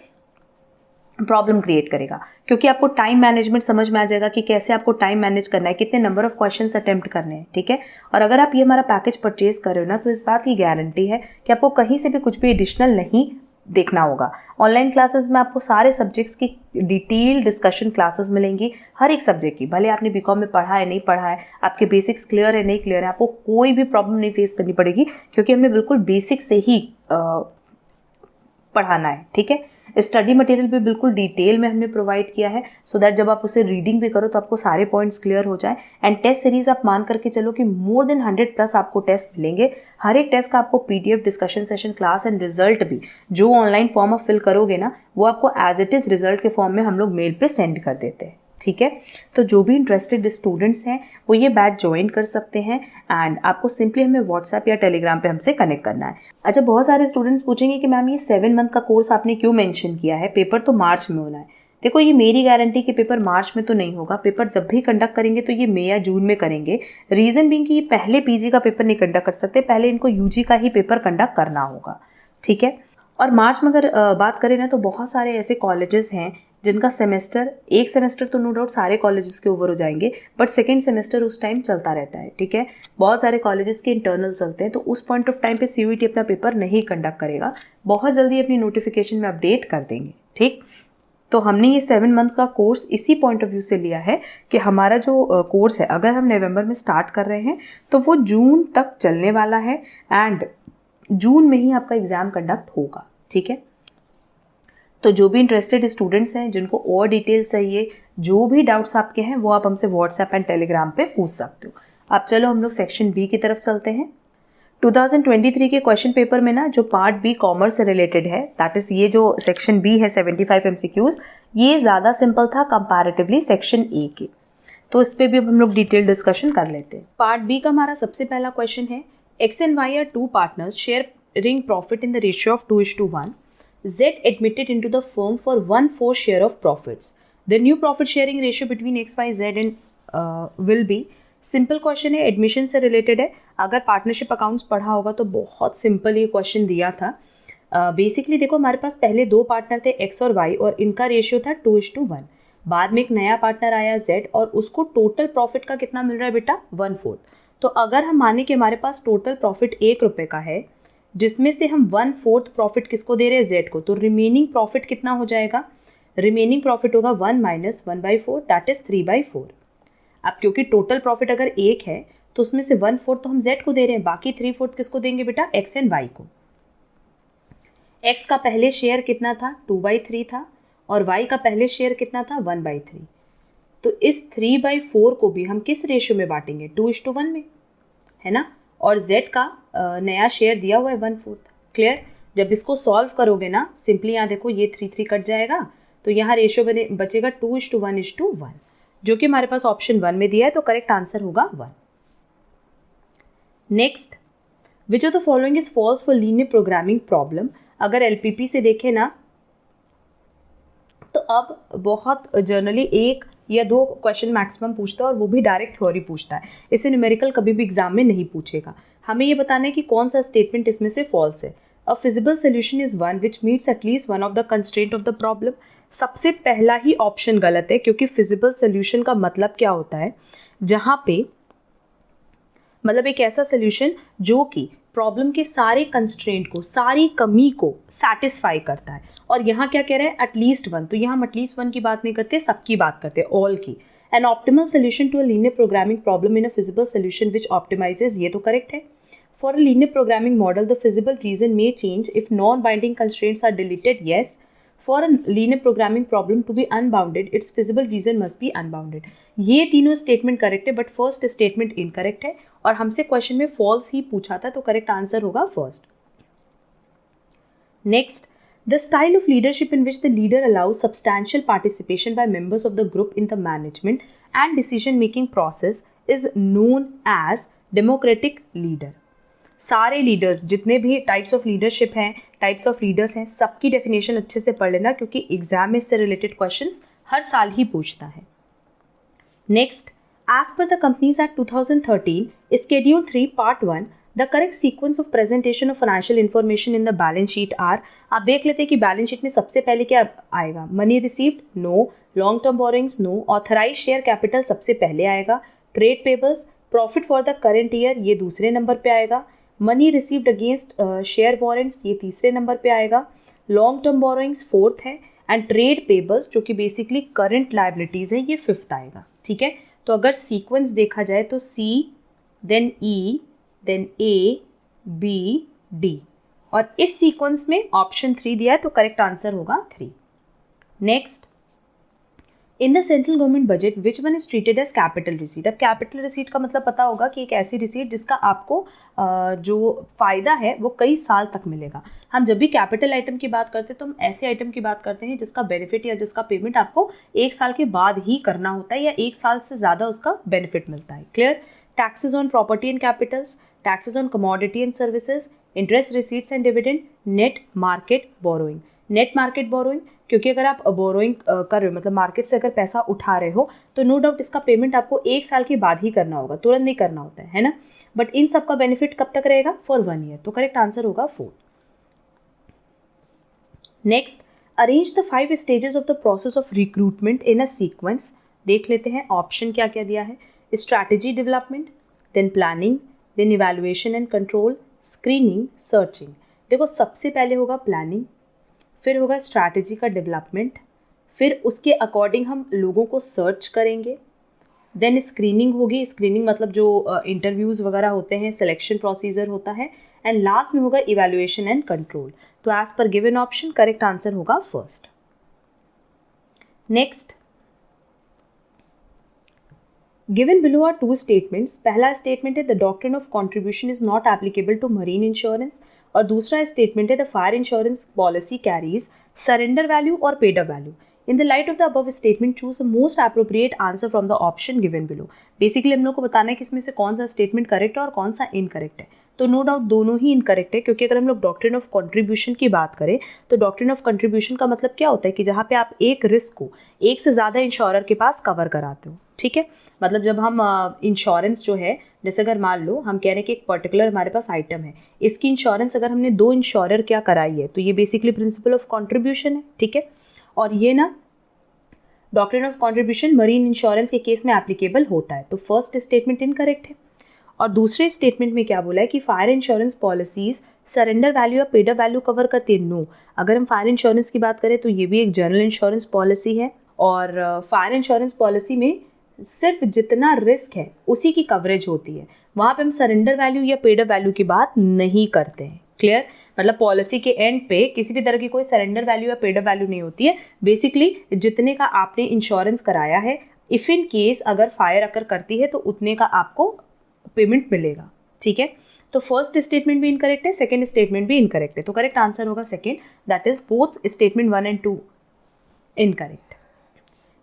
प्रॉब्लम क्रिएट करेगा, क्योंकि आपको टाइम मैनेजमेंट समझ में आ जाएगा कि कैसे आपको टाइम मैनेज करना है, कितने नंबर ऑफ क्वेश्चंस अटेम्प्ट करने हैं। ठीक है, और अगर आप ये हमारा पैकेज परचेज कर रहे हो ना तो इस बात की गारंटी है कि आपको कहीं से भी कुछ भी एडिशनल नहीं देखना होगा। ऑनलाइन क्लासेस में आपको सारे सब्जेक्ट्स की डिटेल डिस्कशन क्लासेस मिलेंगी, हर एक सब्जेक्ट की। भले आपने BCom में पढ़ा है नहीं पढ़ा है, आपके बेसिक्स क्लियर है नहीं क्लियर है, आपको कोई भी प्रॉब्लम नहीं फेस करनी पड़ेगी, क्योंकि हमने बिल्कुल बेसिक से ही पढ़ाना है। ठीक है, स्टडी मटेरियल भी बिल्कुल डिटेल में हमने प्रोवाइड किया है सो दैट जब आप उसे रीडिंग भी करो तो आपको सारे पॉइंट्स क्लियर हो जाए। एंड टेस्ट सीरीज आप मान करके चलो कि मोर देन 100+ आपको टेस्ट मिलेंगे। हर एक टेस्ट का आपको PDF discussion session class and result भी जो ऑनलाइन फॉर्म आप फिल करोगे ना वो आपको एज इट इज़ रिजल्ट के फॉर्म में हम लोग मेल पे सेंड कर देते हैं। ठीक है, तो जो भी इंटरेस्टेड स्टूडेंट्स हैं वो ये बैच ज्वाइन कर सकते हैं एंड आपको सिंपली हमें व्हाट्सएप या टेलीग्राम पे हमसे कनेक्ट करना है। अच्छा, बहुत सारे स्टूडेंट्स पूछेंगे कि मैम ये 7 मंथ का कोर्स आपने क्यों मेंशन किया है, पेपर तो मार्च में होना है। देखो, ये मेरी गारंटी कि पेपर मार्च में तो नहीं होगा, पेपर जब भी कंडक्ट करेंगे तो ये मई या जून में करेंगे। रीज़न बीइंग कि ये पहले PG का पेपर नहीं कंडक्ट कर सकते, पहले इनको UG का ही पेपर कंडक्ट करना होगा। ठीक है, और मार्च में अगर बात करें ना तो बहुत सारे ऐसे कॉलेजेस हैं जिनका सेमेस्टर, एक सेमेस्टर तो नो डाउट सारे कॉलेजेस के ओवर हो जाएंगे, बट सेकेंड सेमेस्टर उस टाइम चलता रहता है। ठीक है, बहुत सारे कॉलेजेस के इंटरनल चलते हैं, तो उस पॉइंट ऑफ टाइम पे CUET अपना पेपर नहीं कंडक्ट करेगा। बहुत जल्दी अपनी नोटिफिकेशन में अपडेट कर देंगे। ठीक, तो हमने ये 7 मंथ का कोर्स इसी पॉइंट ऑफ व्यू से लिया है कि हमारा जो कोर्स है अगर हम नवंबर में स्टार्ट कर रहे हैं तो वो जून तक चलने वाला है एंड जून में ही आपका एग्ज़ाम कंडक्ट होगा। ठीक है, तो जो भी इंटरेस्टेड स्टूडेंट्स हैं जिनको और डिटेल्स चाहिए, जो भी डाउट्स आपके हैं वो आप हमसे व्हाट्सएप एंड टेलीग्राम पे पूछ सकते हो। अब चलो हम लोग सेक्शन बी की तरफ चलते हैं। 2023 के क्वेश्चन पेपर में ना जो पार्ट बी कॉमर्स से रिलेटेड है, दैट इज़ ये जो सेक्शन बी है 75 MCQs, ये ज़्यादा सिंपल था कंपैरेटिवली सेक्शन ए के, तो इस पर भी अब हम लोग डिटेल डिस्कशन कर लेते हैं। पार्ट बी का हमारा सबसे पहला क्वेश्चन है, X and Y are 2 partners sharing profit in the ratio of 2:1. Z admitted into the firm for 1/4 share of profits. The new profit sharing ratio between X, Y, Z and will be. Simple question है, admission से related है। अगर partnership accounts पढ़ा होगा तो बहुत simple ये question दिया था। बेसिकली देखो, हमारे पास पहले 2 पार्टनर थे X और Y और इनका रेशियो था 2:1। बाद में एक नया पार्टनर आया Z और उसको टोटल प्रॉफिट का कितना मिल रहा है बेटा, 1/4। तो अगर हम माने कि हमारे पास टोटल प्रॉफिट 1 रुपये का है जिसमें से हम 1/4 प्रॉफिट किसको दे रहे हैं, Z को, तो रिमेनिंग प्रॉफिट कितना हो जाएगा, रिमेनिंग प्रॉफिट होगा 1 - 1/4 दैट इज 3/4। अब क्योंकि टोटल प्रॉफिट अगर 1 है तो उसमें से 1/4 तो हम Z को दे रहे हैं, बाकी 3/4 किसको देंगे बेटा, X एंड Y को। x का पहले शेयर कितना था, 2/3 था, और y का पहले शेयर कितना था, 1/3। तो इस 3/4 को भी हम किस रेशियो में बांटेंगे, 2:1 में, है ना। और z का नया शेयर दिया हुआ है 1/4। क्लियर। जब इसको सॉल्व करोगे ना, सिंपली यहाँ देखो ये 3 कट जाएगा, तो यहाँ रेशियो बचेगा 2:1:1, जो कि हमारे पास ऑप्शन 1 में दिया है, तो करेक्ट आंसर होगा 1। Next, which of the following is false for linear programming problem. अगर एलपीपी से देखें ना, तो अब बहुत जनरली 1 या 2 क्वेश्चन मैक्सिमम पूछता है, और वो भी डायरेक्ट थ्योरी पूछता है। इसे न्यूमेरिकल कभी भी एग्जाम में नहीं पूछेगा। हमें ये बताना है कि कौन सा स्टेटमेंट इसमें से फॉल्स है। अ feasible solution is one which meets at least one of the constraint of the problem. सबसे पहला ही ऑप्शन गलत है, क्योंकि फिजिबल सोल्यूशन का मतलब क्या होता है, जहाँ पे मतलब एक ऐसा सोल्यूशन जो कि प्रॉब्लम के सारे कंस्ट्रेंट को, सारी कमी को सेटिस्फाई करता है। और यहाँ क्या कह रहे हैं, एटलीस्ट वन। तो यहाँ हम एटलीस्ट वन की बात नहीं करते, सबकी बात करते हैं, ऑल की। An optimal solution to a linear programming problem in a feasible solution which optimizes, ये तो करेक्ट है। For a linear programming model the feasible region may change if non binding constraints are deleted, yes. For a linear programming problem to be unbounded its feasible region must be unbounded. ये तीनों statement correct है, but first statement incorrect है, और हमसे question में false ही पूछा था, तो करेक्ट आंसर होगा first. Next, the style of leadership in which the leader allows substantial participation by members of the group in the management and decision making process is known as democratic leader। सारे leaders, जितने भी types of leadership हैं, types of leaders हैं, सबकी definition अच्छे से पढ़ लेना, क्योंकि एग्जाम में इससे रिलेटेड क्वेश्चंस हर साल ही पूछता है। Next, as per the companies act 2013 schedule 3 part 1 the correct sequence of presentation of financial information in the balance sheet are. आप देख लेते हैं कि बैलेंस शीट में सबसे पहले क्या आएगा, money received, no. Long term borrowings, no. Authorise share capital सबसे पहले आएगा। Trade payables, profit for the current year, ये दूसरे नंबर पे आएगा। Money received against share warrants, ये तीसरे नंबर पे आएगा। लॉन्ग टर्म बोरिंग्स फोर्थ है, एंड ट्रेड पेबल्स जो कि बेसिकली करंट लाइबिलिटीज है, ये फिफ्थ आएगा। ठीक है, तो अगर सीक्वेंस देखा जाए तो C, then E, then A, B, D, और इस सीक्वेंस में ऑप्शन 3 दिया है, तो करेक्ट आंसर होगा 3। Next, in the central government budget which one is treated as capital receipt. अब कैपिटल रिसीट का मतलब पता होगा कि एक ऐसी रिसीट जिसका आपको जो फ़ायदा है वो कई साल तक मिलेगा। हम जब भी कैपिटल आइटम की बात करते हैं तो हम ऐसे आइटम की बात करते हैं जिसका बेनिफिट या जिसका पेमेंट आपको 1 साल के बाद ही करना होता है, या 1 साल से ज़्यादा उसका बेनिफिट मिलता है। Clear. Taxes on property and Capitals, taxes on commodity and services, interest receipts and dividend, net market borrowing. Net market borrowing, क्योंकि अगर आप बोरोइंग कर रहे हो, मतलब मार्केट से अगर पैसा उठा रहे हो, तो नो डाउट इसका पेमेंट आपको 1 साल के बाद ही करना होगा, तुरंत नहीं करना होता है ना। बट इन सब का बेनिफिट कब तक रहेगा, फॉर 1 ईयर, तो करेक्ट आंसर होगा 4। Next, arrange the 5 stages of the process of recruitment in a sequence. देख लेते हैं ऑप्शन क्या क्या दिया है। Strategy development, then planning, then evaluation and control, screening, searching. देखो सबसे पहले होगा प्लानिंग, फिर होगा स्ट्रैटेजी का डेवलपमेंट, फिर उसके अकॉर्डिंग हम लोगों को सर्च करेंगे, देन स्क्रीनिंग होगी। स्क्रीनिंग मतलब जो इंटरव्यूज़ वगैरह होते हैं, सिलेक्शन प्रोसीजर होता है, एंड लास्ट में होगा इवैल्यूएशन एंड कंट्रोल। तो as per given option correct answer होगा first. Next, given below are 2 statements. पहला स्टेटमेंट है the doctrine of contribution is not applicable to marine insurance, और दूसरा स्टेटमेंट है the fire insurance policy carries surrender value और paid up value. In the light of the above statement choose the most appropriate answer from the option given below. Basically हम लोग को बताना है कि इसमें से कौन सा स्टेटमेंट करेक्ट है और कौन सा इनकरेक्ट है। तो नो डाउट दोनों ही इनकरेक्ट है, क्योंकि अगर हम लोग डॉक्ट्रिन ऑफ कंट्रीब्यूशन की बात करें तो डॉक्ट्रिन ऑफ कंट्रीब्यूशन का मतलब क्या होता है कि जहाँ पे आप एक रिस्क को एक से ज़्यादा इंश्योरर के पास कवर कराते हो। ठीक है, मतलब जब हम इंश्योरेंस जो है, जैसे अगर मान लो हम कह रहे हैं कि एक पर्टिकुलर हमारे पास आइटम है, इसकी इंश्योरेंस अगर हमने 2 इंश्योरर क्या कराई है, तो ये बेसिकली प्रिंसिपल ऑफ कंट्रीब्यूशन है। ठीक है, और ये ना doctrine of contribution marine insurance के केस में एप्लीकेबल होता है। तो फर्स्ट स्टेटमेंट इनकरेक्ट है। और दूसरे स्टेटमेंट में क्या बोला है कि fire insurance policies surrender value या पेड अप वैल्यू कवर करती है। नो, अगर हम फायर इंश्योरेंस की बात करें तो ये भी एक जनरल इंश्योरेंस पॉलिसी है, और फायर इंश्योरेंस पॉलिसी में सिर्फ जितना रिस्क है उसी की कवरेज होती है, वहाँ पे हम सरेंडर वैल्यू या पेड अप वैल्यू की बात नहीं करते हैं। क्लियर, मतलब पॉलिसी के एंड पे किसी भी तरह की कोई सरेंडर वैल्यू या पेड अप वैल्यू नहीं होती है। बेसिकली जितने का आपने इंश्योरेंस कराया है, इफ़ इन केस अगर फायर अकर करती है तो उतने का आपको पेमेंट मिलेगा। ठीक है, तो फर्स्ट स्टेटमेंट भी इनकरेक्ट है, सेकंड स्टेटमेंट भी इनकरेक्ट है, तो करेक्ट आंसर होगा second, that is both statement 1 and 2 incorrect.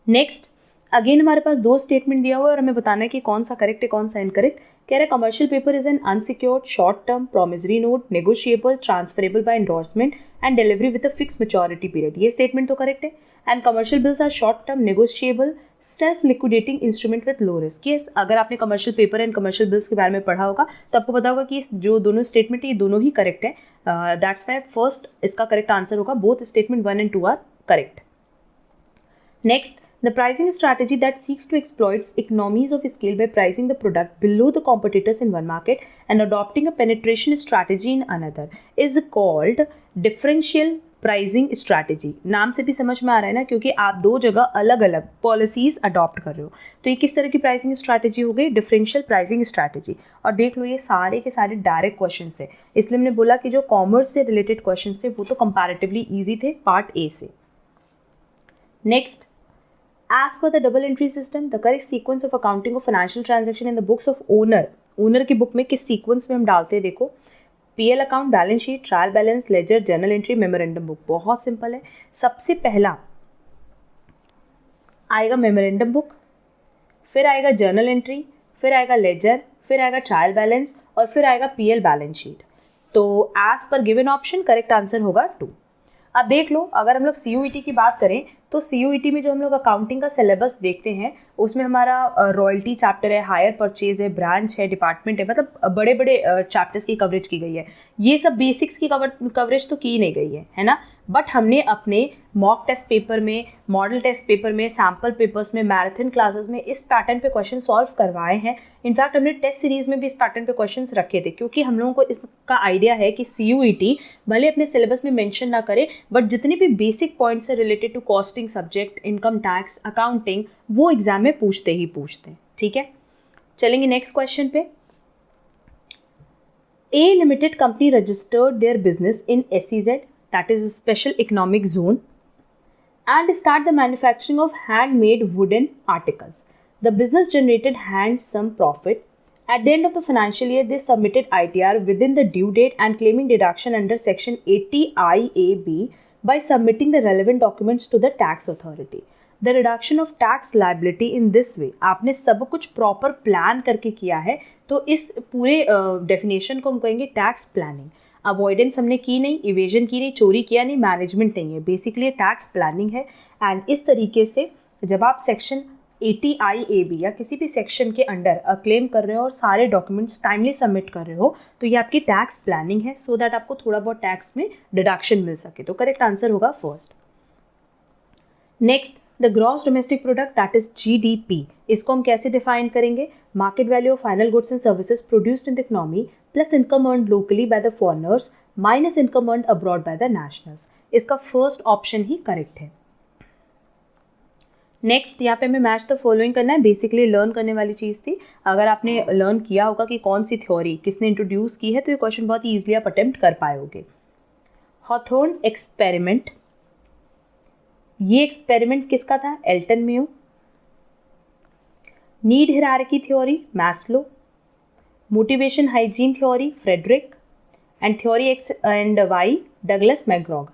Next, again हमारे पास दो स्टेटमेंट दिया हुआ है और हमें बताना है कि कौन सा करेक्ट है कौन सा इनकरेक्ट। कह रहा है commercial paper is an unsecured short term promissory note negotiable transferable by endorsement and delivery with a fix maturity period, ये स्टेटमेंट तो करेक्ट है। And commercial bills are short term negotiable self liquidating instrument with low risk. ये अगर आपने commercial paper and commercial bills के बारे में पढ़ा होगा तो आपको पता होगा कि जो दोनों स्टेटमेंट है ये दोनों ही करेक्ट है। दैट्स वाई फर्स्ट इसका करेक्ट आंसर होगा, both statement 1 and 2 are correct. Next, the pricing strategy that seeks to exploit economies of scale by pricing the product below the competitors in one market and adopting a penetration strategy in another is called differential pricing strategy। नाम से भी समझ में आ रहा है ना, क्योंकि आप दो जगह अलग अलग पॉलिसीज अडॉप्ट कर रहे हो। तो ये किस तरह की प्राइसिंग स्ट्रैटेजी हो गई? Differential pricing strategy. और देख लो ये सारे के सारे डायरेक्ट क्वेश्चन है, इसलिए हमने बोला कि जो कॉमर्स से रिलेटेड क्वेश्चन थे वो तो कंपैरेटिवली ईजी थे पार्ट ए से। Next, as per the double entry system, the correct sequence of accounting of financial transaction in the books of owner की बुक में किस सीक्वेंस में हम डालते हैं? देखो, PL account, balance sheet, trial balance, ledger, journal entry, memorandum book. बहुत simple है, सबसे पहला आएगा मेमोरेंडम बुक, फिर आएगा जर्नल एंट्री, फिर आएगा लेजर, फिर आएगा ट्रायल बैलेंस और फिर आएगा पीएल बैलेंस शीट। तो as per given option correct answer होगा 2। अब देख लो, अगर हम लोग सीयूईटी की बात करें तो सीयूईटी में जो हम लोग अकाउंटिंग का सिलेबस देखते हैं उसमें हमारा रॉयल्टी चैप्टर है, हायर परचेज है, ब्रांच है, डिपार्टमेंट है, मतलब बड़े बड़े चैप्टर्स की कवरेज की गई है। ये सब बेसिक्स की कवरेज तो की नहीं गई है ना। बट हमने अपने मॉक टेस्ट पेपर में, मॉडल टेस्ट पेपर में, सैम्पल पेपर्स में, मैराथन क्लासेस में इस पैटर्न पे क्वेश्चन सॉल्व करवाए हैं। इनफैक्ट हमने टेस्ट सीरीज में भी इस पैटर्न पे क्वेश्चंस रखे थे, क्योंकि हम लोगों को इसका आइडिया है कि सीयूईटी भले अपने सिलेबस में मेंशन ना करे बट जितने भी बेसिक पॉइंट्स है related to costing subject, income tax, accounting, वो एग्जाम में पूछते ही पूछते हैं। ठीक है, चलेंगे नेक्स्ट क्वेश्चन पे। A limited company registered their business in SEZ, that is a special economic zone, and start the manufacturing of handmade wooden articles. The business generated handsome profit. At the end of the financial year, they submitted ITR within the due date and claiming deduction under Section 80 IAB by submitting the relevant documents to the tax authority. The reduction of tax liability in this way, आपने सब कुछ proper plan करके किया है, तो इस पूरे definition को हम कहेंगे टैक्स प्लानिंग। अवॉइडेंस हमने की नहीं, इवेजन की नहीं, चोरी किया नहीं, मैनेजमेंट नहीं है, बेसिकली टैक्स प्लानिंग है। एंड इस तरीके से जब आप सेक्शन 80 IAB या किसी भी सेक्शन के अंडर क्लेम कर रहे हो और सारे डॉक्यूमेंट्स टाइमली सबमिट कर रहे हो तो ये आपकी टैक्स प्लानिंग है, सो दैट आपको थोड़ा बहुत टैक्स में डिडक्शन मिल सके। तो करेक्ट आंसर होगा first. Next, the gross domestic product that is GDP, इसको हम कैसे डिफाइन करेंगे? Market value of final goods and services produced in the economy plus income earned locally bye the foreigners minus income earned abroad by the nationals. इसका first option ही correct है। Next, यहाँ पे हमें match the following करना है, basically learn करने वाली चीज़ थी। अगर आपने लर्न किया होगा कि कौन सी थ्योरी किसने इंट्रोड्यूस की है तो ये क्वेश्चन बहुत ही ईजिली आप अटेम्प्ट कर पाओगे। हॉथोर्न एक्सपेरिमेंट, ये एक्सपेरिमेंट किसका था? Elton Mayo. Need hierarchy theory, Maslow. Motivation hygiene theory, Frederick. And theory X and Y, Douglas McGregor.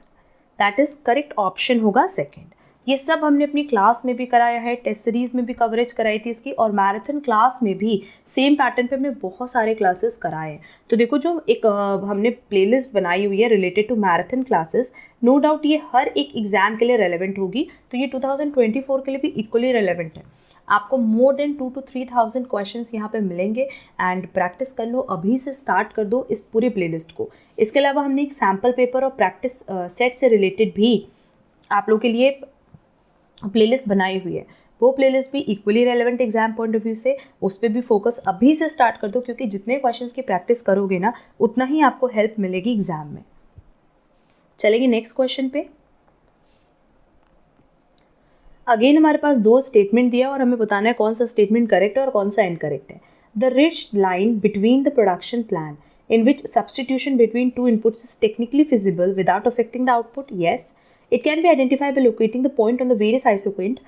That is correct option होगा सेकेंड। ये सब हमने अपनी क्लास में भी कराया है, टेस्ट सीरीज में भी कवरेज कराई थी इसकी, और मैराथन क्लास में भी सेम पैटर्न पे हमने बहुत सारे क्लासेस कराए हैं। तो देखो, जो एक हमने प्लेलिस्ट बनाई हुई है related to marathon classes, no doubt ये हर एक एग्जाम के लिए रेलेवेंट होगी, तो ये 2024 के लिए भी इक्वली रेलेवेंट है। आपको मोर देन 2,000 to 3,000 क्वेश्चंस यहाँ पे मिलेंगे एंड प्रैक्टिस कर लो, अभी से स्टार्ट कर दो इस पूरी प्लेलिस्ट को। इसके अलावा हमने एक सैम्पल पेपर और प्रैक्टिस सेट से रिलेटेड भी आप लोग के लिए प्लेलिस्ट बनाई हुई है, वो प्लेलिस्ट भी equally relevant exam point of view से, उस पर भी फोकस अभी से स्टार्ट कर दो, क्योंकि जितने क्वेश्चंस की प्रैक्टिस करोगे ना उतना ही आपको हेल्प मिलेगी एग्जाम में। चलेंगे नेक्स्ट क्वेश्चन पे। अगेन हमारे पास दो स्टेटमेंट दिया और हमें बताना है कौन सा स्टेटमेंट करेक्ट है और कौन सा इनकरेक्ट है। The rich line between the production plan in which substitution between two inputs is technically feasible without affecting the output? Yes. It can be identified by locating the point on the various isoquint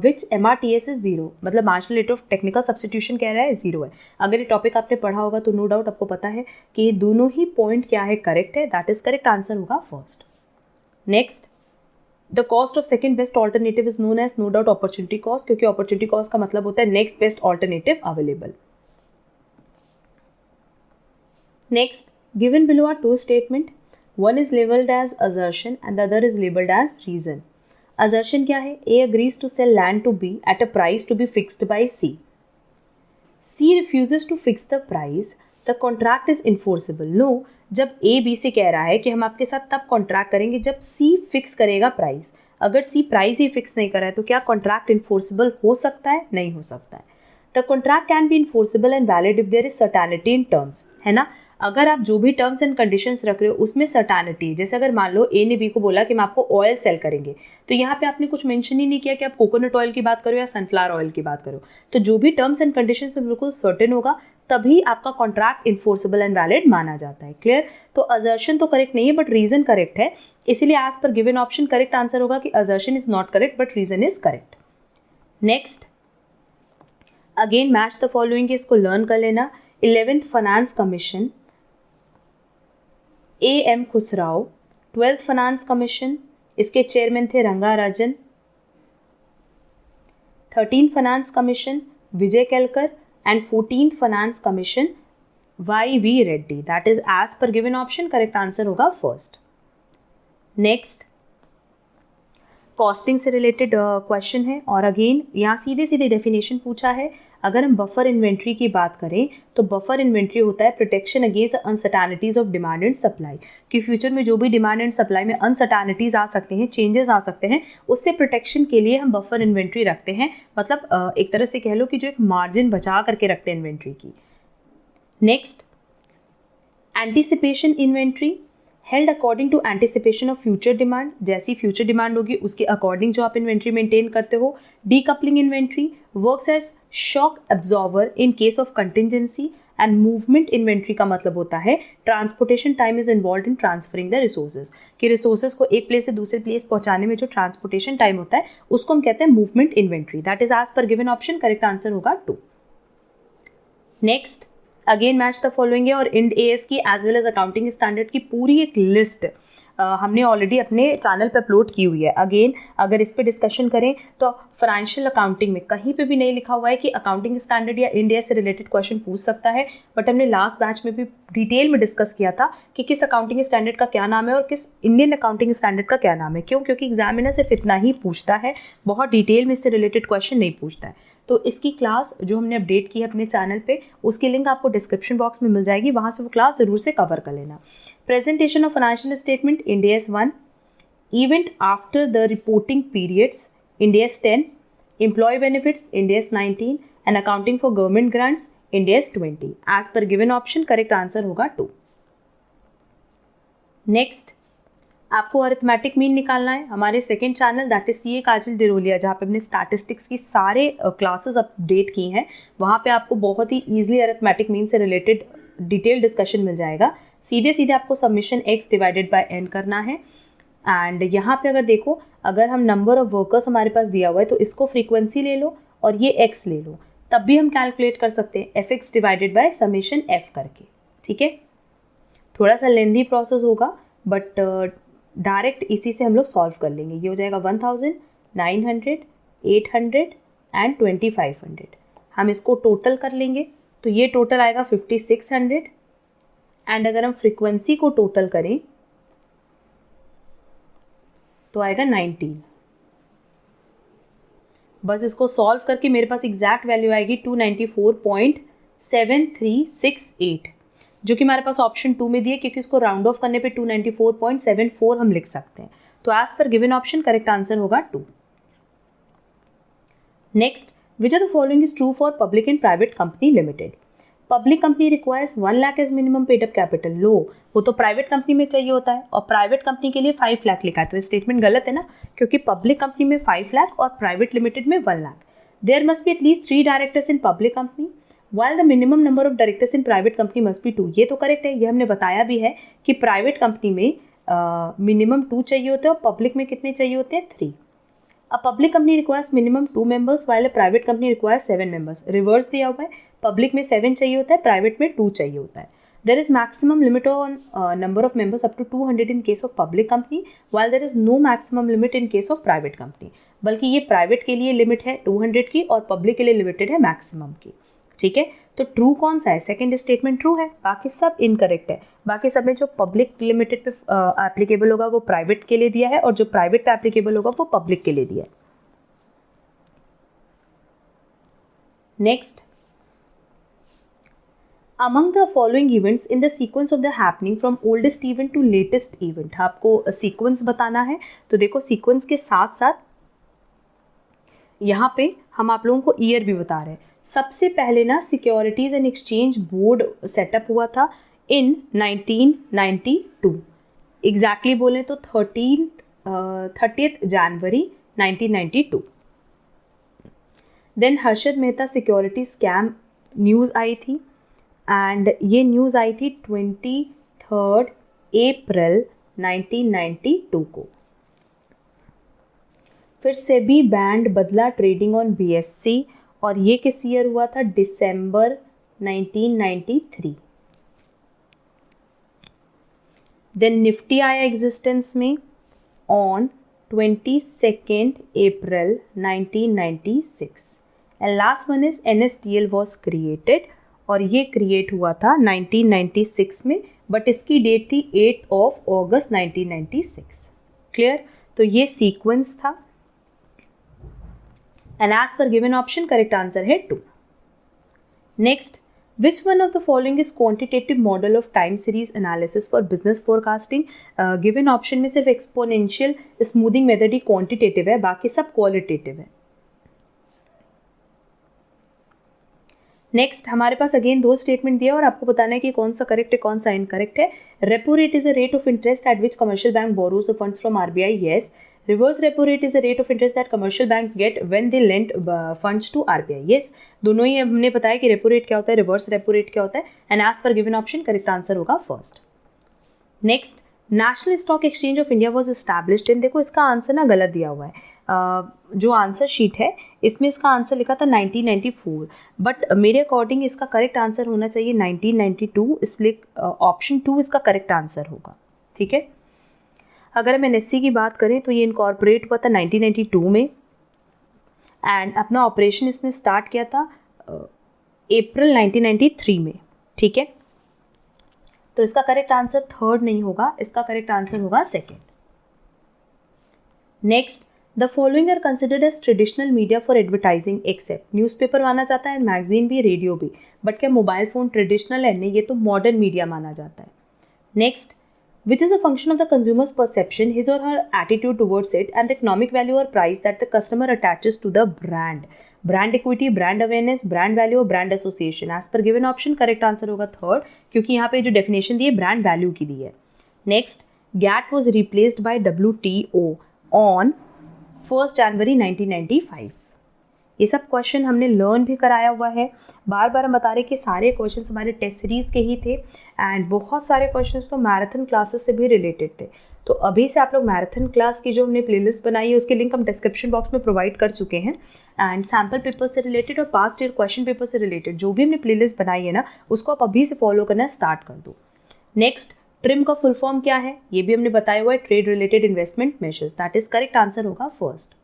which MRTS is 0. मतलब marginal rate of technical substitution कह रहा है 0 है. अगर ये topic आपने पढ़ा होगा तो नो डाउट आपको पता है कि ये दोनों ही पॉइंट क्या है, करेक्ट है. दैट इज करेक्ट आंसर होगा first. Next, the cost of second best alternative is known as no doubt opportunity cost, क्योंकि अपॉर्चुनिटी कॉस्ट का मतलब होता है next best alternative available. Next, given below are two statement. One is labeled as assertion and the other is labeled as reason. Assertion क्या है? A agrees to sell land to B at a price to be fixed by C. C refuses to fix the price. The contract is enforceable. No, जब A B से कह रहा है कि हम आपके साथ तब कॉन्ट्रैक्ट करेंगे जब C फिक्स करेगा प्राइस. अगर C प्राइस ही फिक्स नहीं करा है तो क्या कॉन्ट्रैक्ट इन्फोर्सेबल हो सकता है? नहीं हो सकता है. The contract can be enforceable and valid if there is certainty in terms, है ना. अगर आप जो भी टर्म्स एंड कंडीशंस रख रहे हो उसमें सर्टेनिटी, जैसे अगर मान लो ए ने बी को बोला कि हम आपको ऑयल सेल करेंगे, तो यहाँ पे आपने कुछ मेंशन ही नहीं किया कि आप कोकोनट ऑयल की बात करो या सनफ्लावर ऑयल की बात करो. तो जो भी टर्म्स एंड कंडीशंस में बिल्कुल सर्टेन होगा तभी आपका कॉन्ट्रैक्ट इन्फोर्सेबल एंड वैलिड माना जाता है. क्लियर. तो असर्शन तो करेक्ट नहीं है बट रीजन करेक्ट है, इसीलिए as per given option correct answer होगा कि assertion is not correct but reason is correct. Next, again match the following, इसको लर्न कर लेना. 11th finance commission A.M. Khusro. 12th finance commission, इसके चेयरमैन थे Rangarajan. 13th finance commission Vijay Kelkar and 14th finance commission Y.V. Reddy. That is as per given option correct answer होगा first. Next, costing से related question है और again यहाँ सीधे सीधे डेफिनेशन पूछा है. अगर हम बफर इन्वेंट्री की बात करें तो बफर इन्वेंट्री होता है protection against uncertainties of demand and supply, कि फ्यूचर में जो भी डिमांड एंड सप्लाई में अनसर्टेनिटीज आ सकते हैं, चेंजेस आ सकते हैं, उससे प्रोटेक्शन के लिए हम बफर इन्वेंट्री रखते हैं. मतलब एक तरह से कह लो कि जो एक मार्जिन बचा करके रखते हैं इन्वेंट्री की. Next, anticipation inventory held according to anticipation of future demand, जैसी फ्यूचर डिमांड होगी उसके अकॉर्डिंग जो आप इन्वेंट्री मेंटेन करते हो. Decoupling inventory works as shock absorber in case of contingency and movement inventory का मतलब होता है transportation time is involve in transferring the resources, कि रिसोर्सेज को एक प्लेस से दूसरे प्लेस पहुंचाने में जो ट्रांसपोर्टेशन टाइम होता है उसको हम कहते हैं movement inventory. That is as per given option correct answer होगा 2. Next, again match the following है और इंड एएस की as well as accounting standard की पूरी एक लिस्ट हमने ऑलरेडी अपने चैनल पे अपलोड की हुई है. अगेन अगर इस पे डिस्कशन करें तो फाइनेंशियल अकाउंटिंग में कहीं पे भी नहीं लिखा हुआ है कि अकाउंटिंग स्टैंडर्ड या इंड एएस से रिलेटेड क्वेश्चन पूछ सकता है, बट हमने लास्ट बैच में भी डिटेल में डिस्कस किया था कि किस अकाउंटिंग स्टैंडर्ड का क्या नाम है और किस इंडियन अकाउंटिंग स्टैंडर्ड का क्या नाम है. क्यों? क्योंकि एग्जामिनर सिर्फ इतना ही पूछता है, बहुत डिटेल में इससे रिलेटेड क्वेश्चन नहीं पूछता है. तो इसकी क्लास जो हमने अपडेट की है अपने चैनल पे, उसकी लिंक आपको डिस्क्रिप्शन बॉक्स में मिल जाएगी, वहाँ से वो क्लास ज़रूर से कवर कर लेना. Presentation of financial statement Ind AS 1, event after the reporting periods Ind AS 10, employ benefits Ind AS 19 and accounting for government grants Ind AS 20. As per given option correct answer होगा 2. Next, आपको arithmetic mean निकालना है. हमारे second channel that is CA Kajal Dirolia, जहाँ पे हमने statistics की सारे क्लासेस अपडेट की हैं, वहाँ पे आपको बहुत ही ईजिली अरिथमेटिक मीन से रिलेटेड डिटेल डिस्कशन मिल जाएगा. सीधे सीधे आपको submission x divided by n करना है. एंड यहाँ पे अगर देखो, अगर हम नंबर ऑफ वर्कर्स हमारे पास दिया हुआ है तो इसको फ्रीक्वेंसी ले लो और ये x ले लो, तब भी हम कैलकुलेट कर सकते हैं fx divided by summation f करके. ठीक है, थोड़ा सा लेंथी प्रोसेस होगा बट डायरेक्ट इसी से हम लोग सॉल्व कर लेंगे. ये हो जाएगा 1000, 900, 800 एंड 2500. हम इसको टोटल कर लेंगे तो ये टोटल आएगा 5600. एंड अगर हम फ्रीक्वेंसी को टोटल करें तो आएगा 19. बस इसको सॉल्व करके मेरे पास एग्जैक्ट वैल्यू आएगी 294.7368, जो कि हमारे पास ऑप्शन 2 में दिए, क्योंकि इसको राउंड ऑफ करने पे 294.74 हम लिख सकते हैं. तो as per given option correct answer होगा 2. Next, which are the following is true for public and private company limited. Public company requires 1 lakh as minimum paid up capital. लो, वो तो प्राइवेट कंपनी में चाहिए होता है और प्राइवेट कंपनी के लिए 5 लाख लिखा है, तो स्टेटमेंट गलत है ना, क्योंकि पब्लिक कंपनी में 5 लाख और प्राइवेट लिमिटेड में 1 lakh. There must be at least 3 directors in public company. While the minimum number of directors in private company must be 2। ये तो करेक्ट है, ये हमने बताया भी है कि प्राइवेट कंपनी में मिनिमम 2 चाहिए होते हैं और पब्लिक में कितने चाहिए होते हैं, 3। A public company requires minimum 2 members while a private company requires 7 members. Reverse दिया हुआ है, पब्लिक में 7 चाहिए होता है, प्राइवेट में 2 चाहिए होता है। There is maximum limit on number of members up to 200 in case of public company, while there is no maximum limit in case of private company। बल्कि ये प्राइवेट के लिए लिमिट है 200 की और पब्लिक के लिए लिमिटेड है मैक्सिमम की। ठीक है, तो ट्रू कौन सा है, सेकंड स्टेटमेंट ट्रू है, बाकी सब इनकरेक्ट है। बाकी सब में जो पब्लिक लिमिटेड पे एप्लीकेबल होगा वो प्राइवेट के लिए दिया है और जो प्राइवेट पे एप्लीकेबल होगा वो पब्लिक के लिए दिया है। Next, among the following events in the sequence of the happening from oldest event to latest event, आपको सीक्वेंस बताना है। तो देखो सीक्वेंस के साथ साथ यहाँ पे हम आप लोगों को ईयर भी बता रहे हैं। सबसे पहले ना securities and exchange board setup हुआ था इन 1992। एग्जैक्टली बोले तो 30th जनवरी 1992। Then Harshad Mehta security scam news आई थी एंड ये न्यूज़ आई थी 23 अप्रैल 1992 को। फिर सेबी बैंड बदला ट्रेडिंग ऑन बीएससी और ये किस ईयर हुआ था, दिसंबर 1993। देन निफ्टी आया एग्जिस्टेंस में on 22 April 1996 and last one is NSDL was created और ये क्रिएट हुआ था 1996 में, बट इसकी डेट थी 8 अगस्त 1996। क्लियर, तो ये सीक्वेंस था and as per given option correct answer है 2। Next, which one of the following is quantitative model of time series analysis for business forecasting. Given option में सिर्फ एक्सपोनेंशियल स्मूथिंग मेथड ही quantitative है, बाकी सब क्वालिटेटिव है। Next, हमारे पास again 2 statement दिया और आपको बताना है कि कौन सा करेक्ट है कौन सा इनकरेक्ट है। Repo rate is a rate of interest at which commercial bank borrows the funds from RBI, yes. Reverse repo rate is a rate of interest that commercial banks get when they lend funds to RBI, yes. दोनों ही हमने बताया कि repo rate क्या होता है, reverse repo rate क्या होता है and as per given option correct answer होगा first. Next, national stock exchange of India was established in, देखो इसका आंसर ना गलत दिया हुआ है। जो आंसर शीट है इसमें इसका आंसर लिखा था 1994, बट मेरे अकॉर्डिंग इसका करेक्ट आंसर होना चाहिए 1992, इसलिए ऑप्शन 2 इसका करेक्ट आंसर होगा। ठीक है, अगर हम NSE की बात करें तो ये इनकॉर्पोरेट हुआ था 1992 में एंड अपना ऑपरेशन इसने स्टार्ट किया था अप्रैल 1993 में। ठीक है, तो इसका करेक्ट आंसर थर्ड नहीं होगा, इसका करेक्ट आंसर होगा second. Next, the following are considered as traditional media for advertising except, newspaper माना जाता है, मैगजीन भी, रेडियो भी, बट क्या मोबाइल फ़ोन ट्रेडिशनल है? नहीं, ये तो मॉडर्न मीडिया माना जाता है। Next, which is a function of the consumer's perception, his or her attitude towards it, and the economic value or price that the customer attaches to the brand. Brand equity, brand awareness, brand value और brand association. As per given option, correct answer होगा third, क्योंकि यहाँ पे जो definition दी है brand value की दी है। Next, GATT was replaced by WTO on 1st January 1995. ये सब क्वेश्चन हमने लर्न भी कराया हुआ है। बार बार हम बता रहे कि सारे क्वेश्चंस हमारे टेस्ट सीरीज़ के ही थे एंड बहुत सारे क्वेश्चंस तो मैराथन क्लासेस से भी रिलेटेड थे। तो अभी से आप लोग मैराथन क्लास की जो हमने प्लेलिस्ट बनाई है उसके लिंक हम डिस्क्रिप्शन बॉक्स में प्रोवाइड कर चुके हैं एंड सैम्पल पेपर से रिलेटेड और पास्ट ईयर क्वेश्चन पेपर से रिलेटेड जो भी हमने प्लेलिस्ट बनाई है ना, उसको आप अभी से फॉलो करना स्टार्ट कर दो। नेक्स्ट, ट्रिम का फुल फॉर्म क्या है ये भी हमने बताया हुआ है, trade related investment measures, that is correct answer होगा first.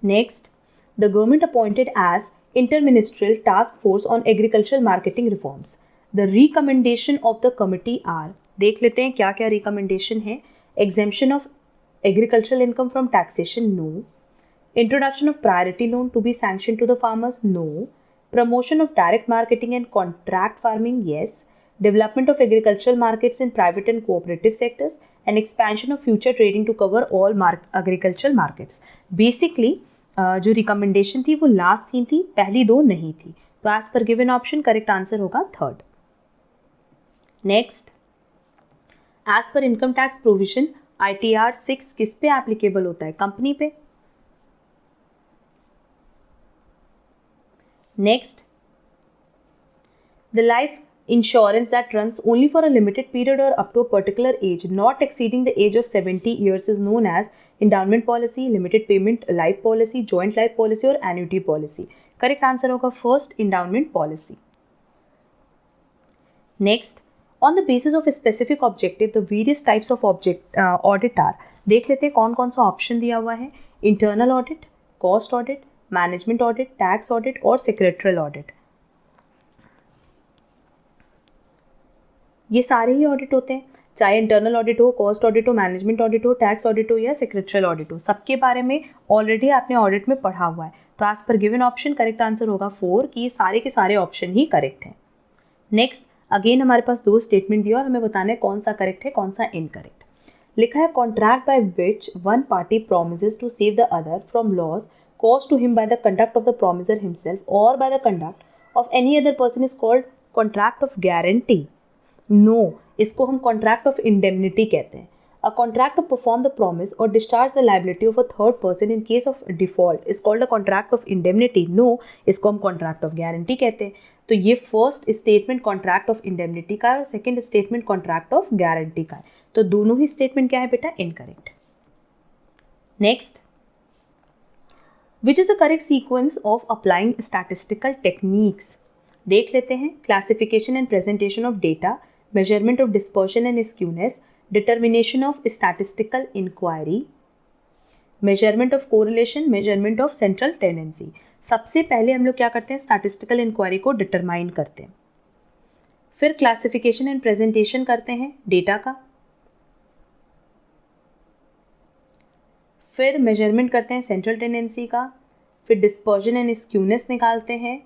Next, the government appointed as Interministerial Task Force on Agricultural Marketing Reforms. The recommendation of the committee are, देख लेते हैं क्या क्या recommendation है। Exemption of agricultural income from taxation, no. Introduction of priority loan to be sanctioned to the farmers, no. Promotion of direct marketing and contract farming, yes. Development of agricultural markets in private and cooperative sectors and expansion of future trading to cover all agricultural markets. Basically, जो recommendation थी वो last 3 थी, पहली 2 नहीं थी, तो as per given option correct answer होगा third. Next, as per income tax provision ITR 6 किस पे एप्लीकेबल होता है? कंपनी पे। Next, the life insurance that runs only for a limited period or up to a particular age not exceeding the age of 70 years is known as endowment policy, limited payment life policy, joint life policy और annuity policy. Correct answer होगा first, endowment policy. Next, on the basis of specific objective the various types of audit are. देख लेते हैं कौन कौन सा option दिया हुआ है. Internal audit, cost audit, management audit, tax audit और सेक्रेटरियल ऑडिट. ये सारे ही ऑडिट होते हैं, चाहे इंटरनल ऑडिट हो, कॉस्ट ऑडिट हो, मैनेजमेंट ऑडिट हो, टैक्स ऑडिट हो या सेक्रेटरियल ऑडिट हो. सबके बारे में ऑलरेडी आपने ऑडिट में पढ़ा हुआ है. तो as per given option correct answer होगा 4 कि ये सारे के सारे ऑप्शन ही करेक्ट हैं. नेक्स्ट, अगेन हमारे पास 2 स्टेटमेंट दिया और हमें बताना है कौन सा करेक्ट है कौन सा इनकरेक्ट. लिखा है contract by which one party promises to save the other from loss cause to him by the conduct of the promiser himself और by the conduct of any other person is called contract of guarantee. No, इसको हम contract of indemnity कहते हैं. A contract to perform the promise और discharge the liability of a third person in case of default is called a contract of indemnity. No, इसको हम contract of guarantee कहते हैं. तो ये first statement contract of indemnity का है और second statement contract of guarantee का है. तो दोनों ही स्टेटमेंट क्या है बेटा, incorrect. Next, which is the correct sequence of applying statistical techniques. देख लेते हैं. Classification and presentation of data, measurement of dispersion and skewness, determination of statistical inquiry, measurement of correlation, measurement of central tendency. सबसे पहले हम लोग क्या करते हैं, statistical inquiry को determine करते हैं. फिर classification and presentation करते हैं डेटा का. फिर measurement करते हैं central tendency का. फिर dispersion and skewness निकालते हैं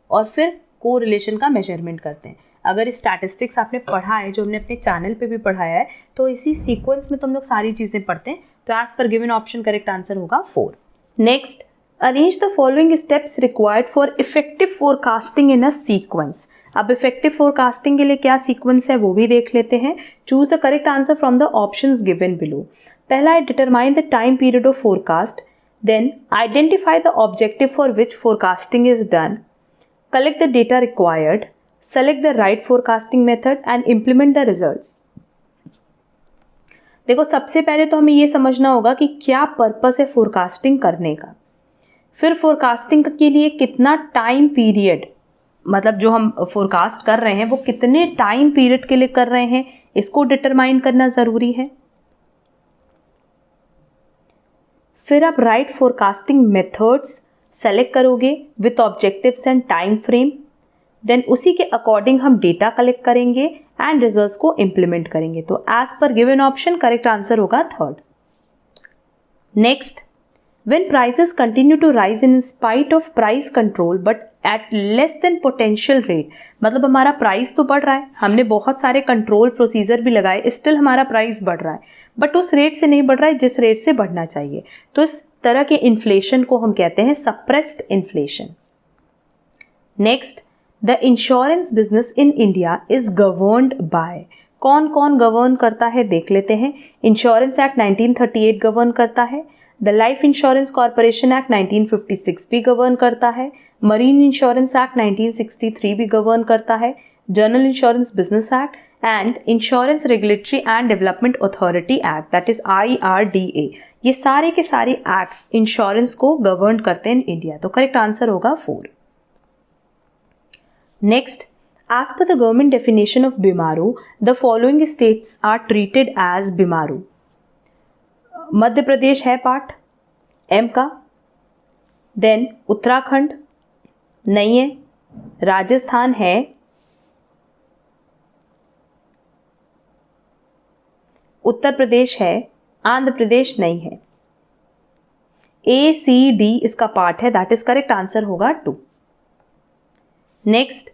और फिर correlation का measurement करते हैं. अगर स्टैटिस्टिक्स आपने पढ़ा है, जो हमने अपने चैनल पे भी पढ़ाया है, तो इसी सीक्वेंस में तो हम लोग सारी चीज़ें पढ़ते हैं. तो as per given option correct answer होगा 4. Next, arrange the following steps required for effective forecasting in a sequence. अब इफेक्टिव फोरकास्टिंग के लिए क्या सीक्वेंस है वो भी देख लेते हैं. Choose the correct answer from the options given below. पहला है determine the time period of forecast. Then identify the objective for which forecasting is done. Collect the data required. Select the right forecasting method and implement the results. देखो, सबसे पहले तो हमें ये समझना होगा कि क्या पर्पस है फोरकास्टिंग करने का. फिर फोरकास्टिंग के लिए कितना टाइम पीरियड, मतलब जो हम फोरकास्ट कर रहे हैं वो कितने टाइम पीरियड के लिए कर रहे हैं, इसको डिटरमाइन करना ज़रूरी है. फिर आप राइट फोरकास्टिंग मेथड्स सेलेक्ट करोगे with objectives and time frame. Then उसी के अकॉर्डिंग हम डेटा कलेक्ट करेंगे एंड रिजल्ट्स को इम्प्लीमेंट करेंगे. तो as per given option correct answer होगा 3rd. Next, when prices continue to rise in spite of price control but at less than potential rate. मतलब हमारा प्राइस तो बढ़ रहा है, हमने बहुत सारे कंट्रोल प्रोसीजर भी लगाए, स्टिल हमारा प्राइस बढ़ रहा है, बट उस रेट से नहीं बढ़ रहा है जिस रेट से बढ़ना चाहिए. तो इस तरह के इन्फ्लेशन को हम कहते हैं suppressed inflation. Next, the insurance business in India is governed bye. कौन कौन गवर्न करता है देख लेते हैं. इंश्योरेंस एक्ट 1938 गवर्न करता है. The life insurance corporation act 1956 भी गवर्न करता है. मरीन इंश्योरेंस एक्ट 1963 भी गवर्न करता है. General insurance business act and insurance regulatory and development authority act, that is IRDA. ये सारे के सारे एक्ट्स इंश्योरेंस को गवर्न करते हैं इन इंडिया. तो करेक्ट आंसर होगा 4. Next, as per the government definition of BIMARU, the following states are treated as बीमारू. मध्य प्रदेश है पार्ट M का. देन उत्तराखंड नहीं है. राजस्थान है. उत्तर प्रदेश है. आंध्र प्रदेश नहीं है. ACD इसका पार्ट है, दैट इज करेक्ट आंसर होगा 2. Next,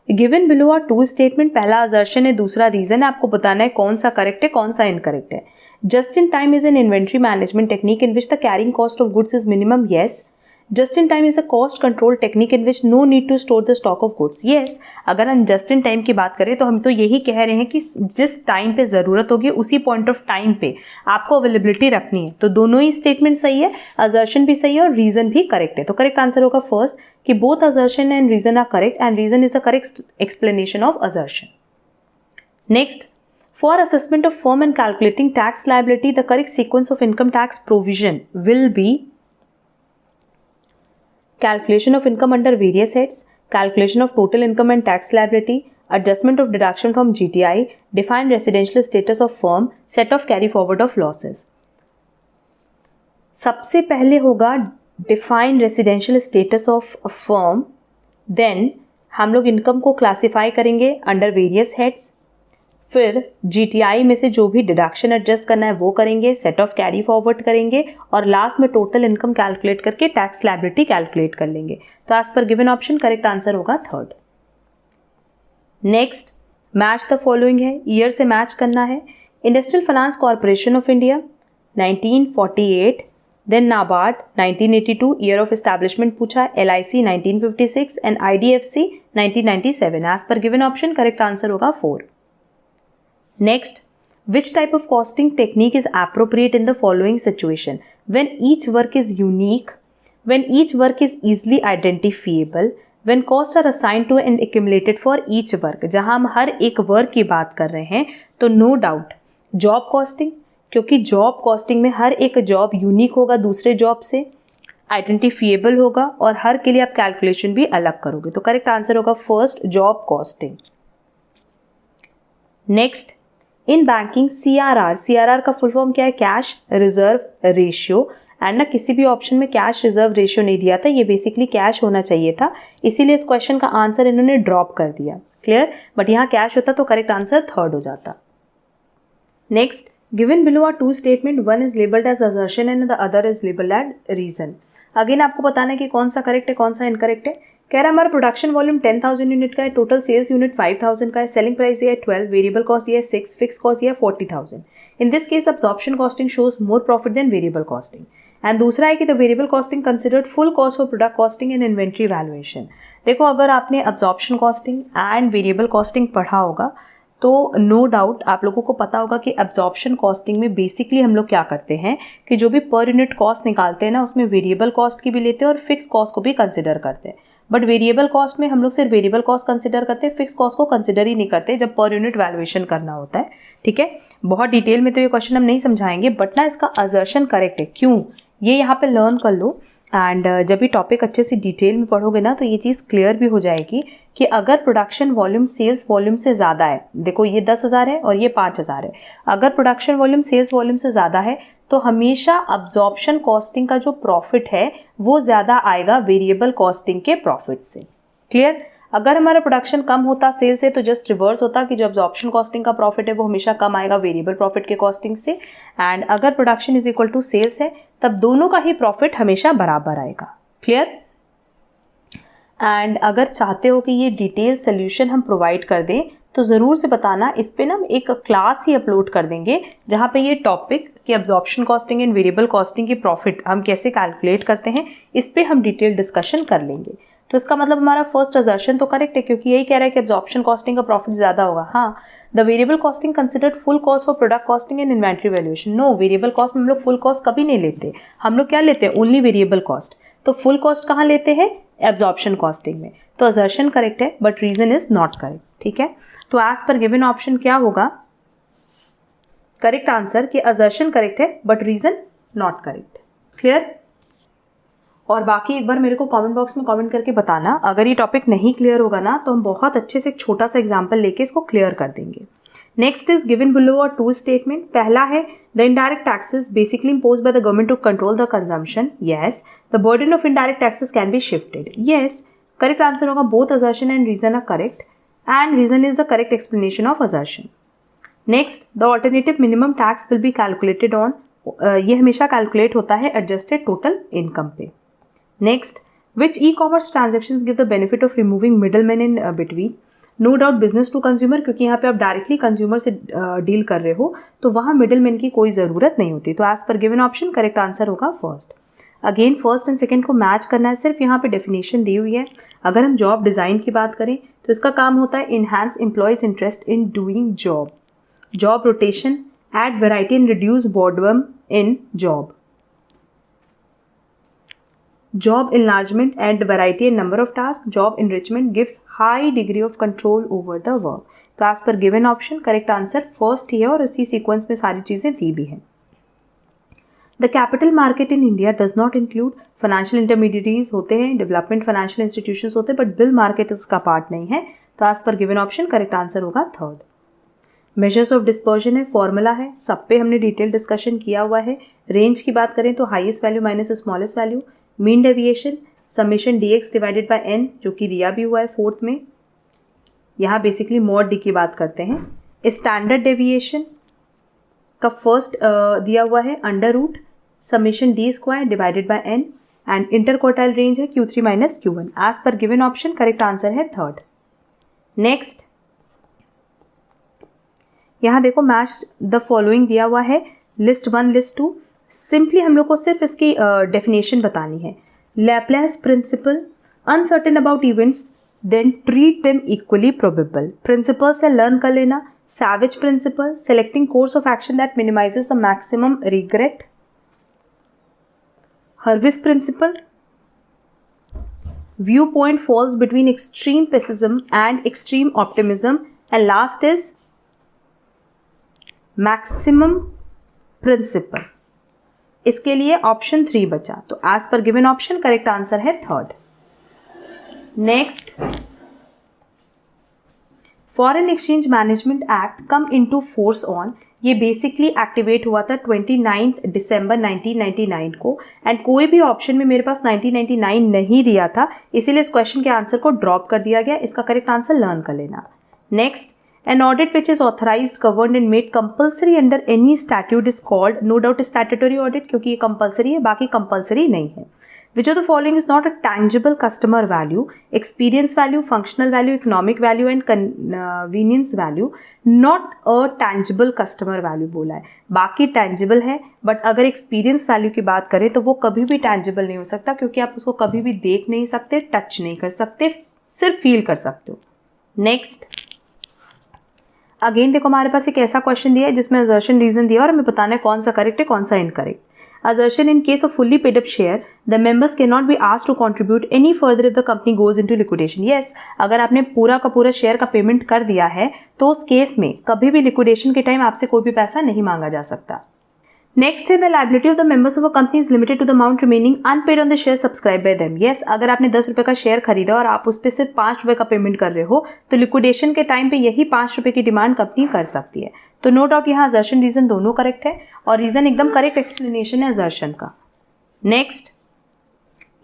given below are 2 statement. पहला असर्शन है, दूसरा रीजन है. आपको बताना है कौन सा करेक्ट है कौन सा इनकरेक्ट है. Just in time is an inventory management technique in which the carrying cost of goods is minimum. Yes. Just in time is a cost control technique in which no need to store the stock of goods. Yes, अगर हम just in time की बात करें तो हम तो यही कह रहे हैं कि जिस टाइम पे ज़रूरत होगी उसी पॉइंट ऑफ टाइम पे आपको अवेलेबिलिटी रखनी है। तो दोनों ही स्टेटमेंट सही है, असर्शन भी सही है और रीज़न भी करेक्ट है। तो करेक्ट आंसर होगा फर्स्ट कि both assertion and reason are correct and reason is the correct explanation of assertion. Next, for assessment of firm and calculating tax liability, the correct sequence of income tax provision will be calculation of income under various heads, calculation of total income and tax liability, adjustment of deduction from GTI, define residential status of firm, set of carry forward of losses. सबसे पहले होगा define residential status of a firm, then हम लोग income को classify करेंगे under various heads, फिर GTI में से जो भी डिडक्शन एडजस्ट करना है वो करेंगे, सेट ऑफ कैरी फॉरवर्ड करेंगे और लास्ट में टोटल इनकम कैलकुलेट करके टैक्स लायबिलिटी कैलकुलेट कर लेंगे। तो as per given option correct answer होगा third. Next, match the following है, ईयर से मैच करना है। Industrial finance corporation of India 1948, then NABARD 1982 year of establishment पूछा, LIC 1956 and IDFC 1997। As per given option correct answer होगा 4। Next, which type of costing technique is appropriate in the following situation? When each work is unique, when each work is easily identifiable, when costs are assigned to and accumulated for each work। जहाँ हम हर एक work की बात कर रहे हैं तो no doubt job costing, क्योंकि जॉब कॉस्टिंग में हर एक जॉब यूनिक होगा दूसरे जॉब से, आइडेंटिफिएबल होगा और हर के लिए आप कैलकुलेशन भी अलग करोगे। तो करेक्ट आंसर होगा first job costing. Next, in banking CRR का फुल फॉर्म क्या है? Cash reserve ratio. एंड ना किसी भी ऑप्शन में कैश रिजर्व रेशियो नहीं दिया था, ये बेसिकली कैश होना चाहिए था, इसीलिए इस क्वेश्चन का आंसर इन्होंने ड्रॉप कर दिया। क्लियर? बट यहाँ कैश होता तो करेक्ट आंसर थर्ड हो जाता। Next, given below are two statement, one is labelled as assertion and the other is labelled as reason. Again आपको बताना है कि कौन सा करेक्ट है कौन सा इनकरेक्ट है। कह रहा है हमारा प्रोडक्शन वॉल्यूम 10,000 यूनिट का है, टोटल सेल्स यूनिट 5,000 का है, सेलिंग प्राइस ये है 12, वेरिएबल कॉस्ट ये है 6, फिक्स कॉस्ट ये है 40,000। In this case absorption costing shows more profit than variable costing. And दूसरा है कि the variable costing considered full cost for product costing and inventory valuation. देखो, अगर आपने absorption costing and variable costing पढ़ा होगा तो नो डाउट आप लोगों को पता होगा कि एब्जॉर्प्शन कॉस्टिंग में बेसिकली हम लोग क्या करते हैं कि जो भी पर यूनिट कॉस्ट निकालते हैं ना, उसमें वेरिएबल कॉस्ट की भी लेते हैं और फिक्स कॉस्ट को भी कंसिडर करते हैं। बट वेरिएबल कॉस्ट में हम लोग सिर्फ वेरिएबल कॉस्ट कंसिडर करते हैं, फिक्स कॉस्ट को कंसिडर ही नहीं करते जब पर यूनिट वैल्यूएशन करना होता है। ठीक है, बहुत डिटेल में तो ये क्वेश्चन हम नहीं समझाएंगे, बट ना इसका असर्शन करेक्ट है। क्यों? ये यहाँ पे लर्न कर लो एंड जब भी टॉपिक अच्छे से डिटेल में पढ़ोगे ना तो ये चीज़ क्लियर भी हो जाएगी कि अगर प्रोडक्शन वॉल्यूम सेल्स वॉल्यूम से ज़्यादा है, देखो ये 10,000 है और ये 5,000 है, अगर प्रोडक्शन वॉल्यूम सेल्स वॉल्यूम से ज़्यादा है तो हमेशा अब्जॉर्प्शन कॉस्टिंग का जो प्रॉफिट है वो ज़्यादा आएगा वेरिएबल कॉस्टिंग के प्रॉफिट से। क्लियर? अगर हमारा प्रोडक्शन कम होता सेल से तो जस्ट रिवर्स होता कि जो अब्जॉर्प्शन कॉस्टिंग का प्रॉफिट है वो हमेशा कम आएगा वेरिएबल प्रॉफिट के कॉस्टिंग से। एंड अगर production is equal to sales है तब दोनों का ही प्रॉफिट हमेशा बराबर आएगा। क्लियर? एंड अगर चाहते हो कि ये डिटेल सोल्यूशन हम प्रोवाइड कर दें तो ज़रूर से बताना, इस पे ना हम एक क्लास ही अपलोड कर देंगे जहाँ पे ये टॉपिक कि absorption costing and variable costing की प्रॉफिट हम कैसे कैलकुलेट करते हैं इस पे हम डिटेल डिस्कशन कर लेंगे। तो इसका मतलब हमारा फर्स्ट असर्शन तो करेक्ट है क्योंकि यही कह रहा है कि अब्जॉर्प्शन कॉस्टिंग का प्रॉफिट ज़्यादा होगा। हाँ, the variable costing considered full cost for product costing and inventory valuation. No, variable cost में हम लोग फुल कॉस्ट कभी नहीं लेते, हम लोग क्या लेते हैं? Only variable cost. तो फुल कॉस्ट कहाँ लेते हैं? एब्जॉर्प्शन कॉस्टिंग में। तो असर्शन करेक्ट है but reason is not correct. ठीक है, तो एज पर गिवन ऑप्शन क्या होगा करेक्ट आंसर कि असर्शन करेक्ट है but reason not correct. Clear? और बाकी एक बार मेरे को कमेंट बॉक्स में कमेंट करके बताना, अगर ये टॉपिक नहीं क्लियर होगा ना तो हम बहुत अच्छे से एक छोटा सा एग्जांपल लेके इसको क्लियर कर देंगे। नेक्स्ट इज गिवन बिलो और टू स्टेटमेंट। पहला है the indirect taxes basically imposed by the government to control the consumption. Yes, the burden of indirect taxes can be shifted. Yes, correct answer होगा both assertion and reason are correct and reason is the correct explanation of assertion. Next, the alternative minimum tax will be calculated on, ये हमेशा calculate होता है adjusted total income पे। Next, which e-commerce transactions give the benefit of removing middlemen in between? No doubt business to consumer, क्योंकि यहाँ पे आप directly consumer से डील कर रहे हो तो वहाँ मिडलमैन की कोई ज़रूरत नहीं होती। तो as per given option correct answer होगा first. Again first and second को मैच करना है, सिर्फ यहाँ पे डेफिनेशन दी हुई है। अगर हम जॉब डिज़ाइन की बात करें तो इसका काम होता है enhance employees interest in doing job, job rotation, add variety and reduce boredom in job, job enlargement, add variety and number of tasks, job enrichment, gives high degree of control over the work। तो as per given option correct answer first ही है और इसी sequence में सारी चीज़ें दी भी हैं। The capital market in India does not include, financial intermediaries होते हैं, डेवलपमेंट फाइनेंशियल इंस्टीट्यूशंस होते हैं, बट बिल मार्केट इसका पार्ट नहीं है। तो as per given option correct answer होगा थर्ड। मेजर्स ऑफ डिस्पर्जन है, फॉर्मूला है, सब पे हमने डिटेल डिस्कशन किया हुआ है। रेंज की बात करें तो highest value minus smallest value, mean deviation summation dx divided by n जो कि दिया भी हुआ है फोर्थ में, यहाँ बेसिकली मॉड डी की बात करते हैं। स्टैंडर्ड डेविएशन का फर्स्ट दिया हुआ है under root summation d square divided by n and inter quartile range है q3 minus q1। As per given option correct answer है थर्ड। नेक्स्ट यहाँ देखो मैच द फॉलोइंग दिया हुआ है, लिस्ट 1 लिस्ट 2। सिंपली हम लोग को सिर्फ इसकी डेफिनेशन बतानी है। Laplace principle, uncertain about events then treat them equally probable. Principle से लर्न कर लेना। Savage principle, selecting course of action that minimises the maximum regret. Hurwicz principle, view point falls between extreme pessimism and extreme optimism. And last is maximum principle. इसके लिए option 3 बचा, तो as per given option correct answer है third. Next, foreign exchange management act come into force on, ये basically activate हुआ था 29 दिसंबर 1999 को and कोई भी ऑप्शन में मेरे पास 1999 नहीं दिया था, इसीलिए इस क्वेश्चन के आंसर को ड्रॉप कर दिया गया। इसका करेक्ट आंसर लर्न कर लेना। Next, an audit which is authorized, governed and made compulsory under any statute is called, no doubt statutory audit क्योंकि ये compulsory है, बाकी compulsory नहीं है। Which of the following is not a tangible customer value? Experience value, functional value, economic value and convenience value, not a tangible customer value बोला है। बाकी tangible है, but अगर experience value की बात करें तो वो कभी भी tangible नहीं हो सकता क्योंकि आप उसको कभी भी देख नहीं सकते, टच नहीं कर सकते, सिर्फ फील कर सकते हो। नेक्स्ट, अगेन देखो हमारे पास एक ऐसा क्वेश्चन दिया है जिसमें असर्शन रीजन दिया और हमें बताना है कौन सा करेक्ट है कौन सा incorrect. Assertion in case of fully paid up share the members can not be asked to contribute any further if the company goes into liquidation. Yes, अगर आपने पूरा का पूरा शेयर का पेमेंट कर दिया है तो उस केस में कभी भी लिक्विडेशन के टाइम आपसे कोई भी पैसा नहीं मांगा जा सकता। नेक्स्ट है the liability of the members of a company is limited to the amount remaining unpaid on the share subscribe by them. Yes, अगर आपने 10 रुपये का शेयर खरीदा और आप उस पर सिर्फ 5 रुपये का पेमेंट कर रहे हो तो लिक्विडेशन के टाइम पे यही 5 रुपये की डिमांड कंपनी कर सकती है। तो नो डाउट यहाँ असर्शन रीजन दोनों करेक्ट है और रीजन एकदम करेक्ट एक्सप्लेनेशन है असर्शन का। Next,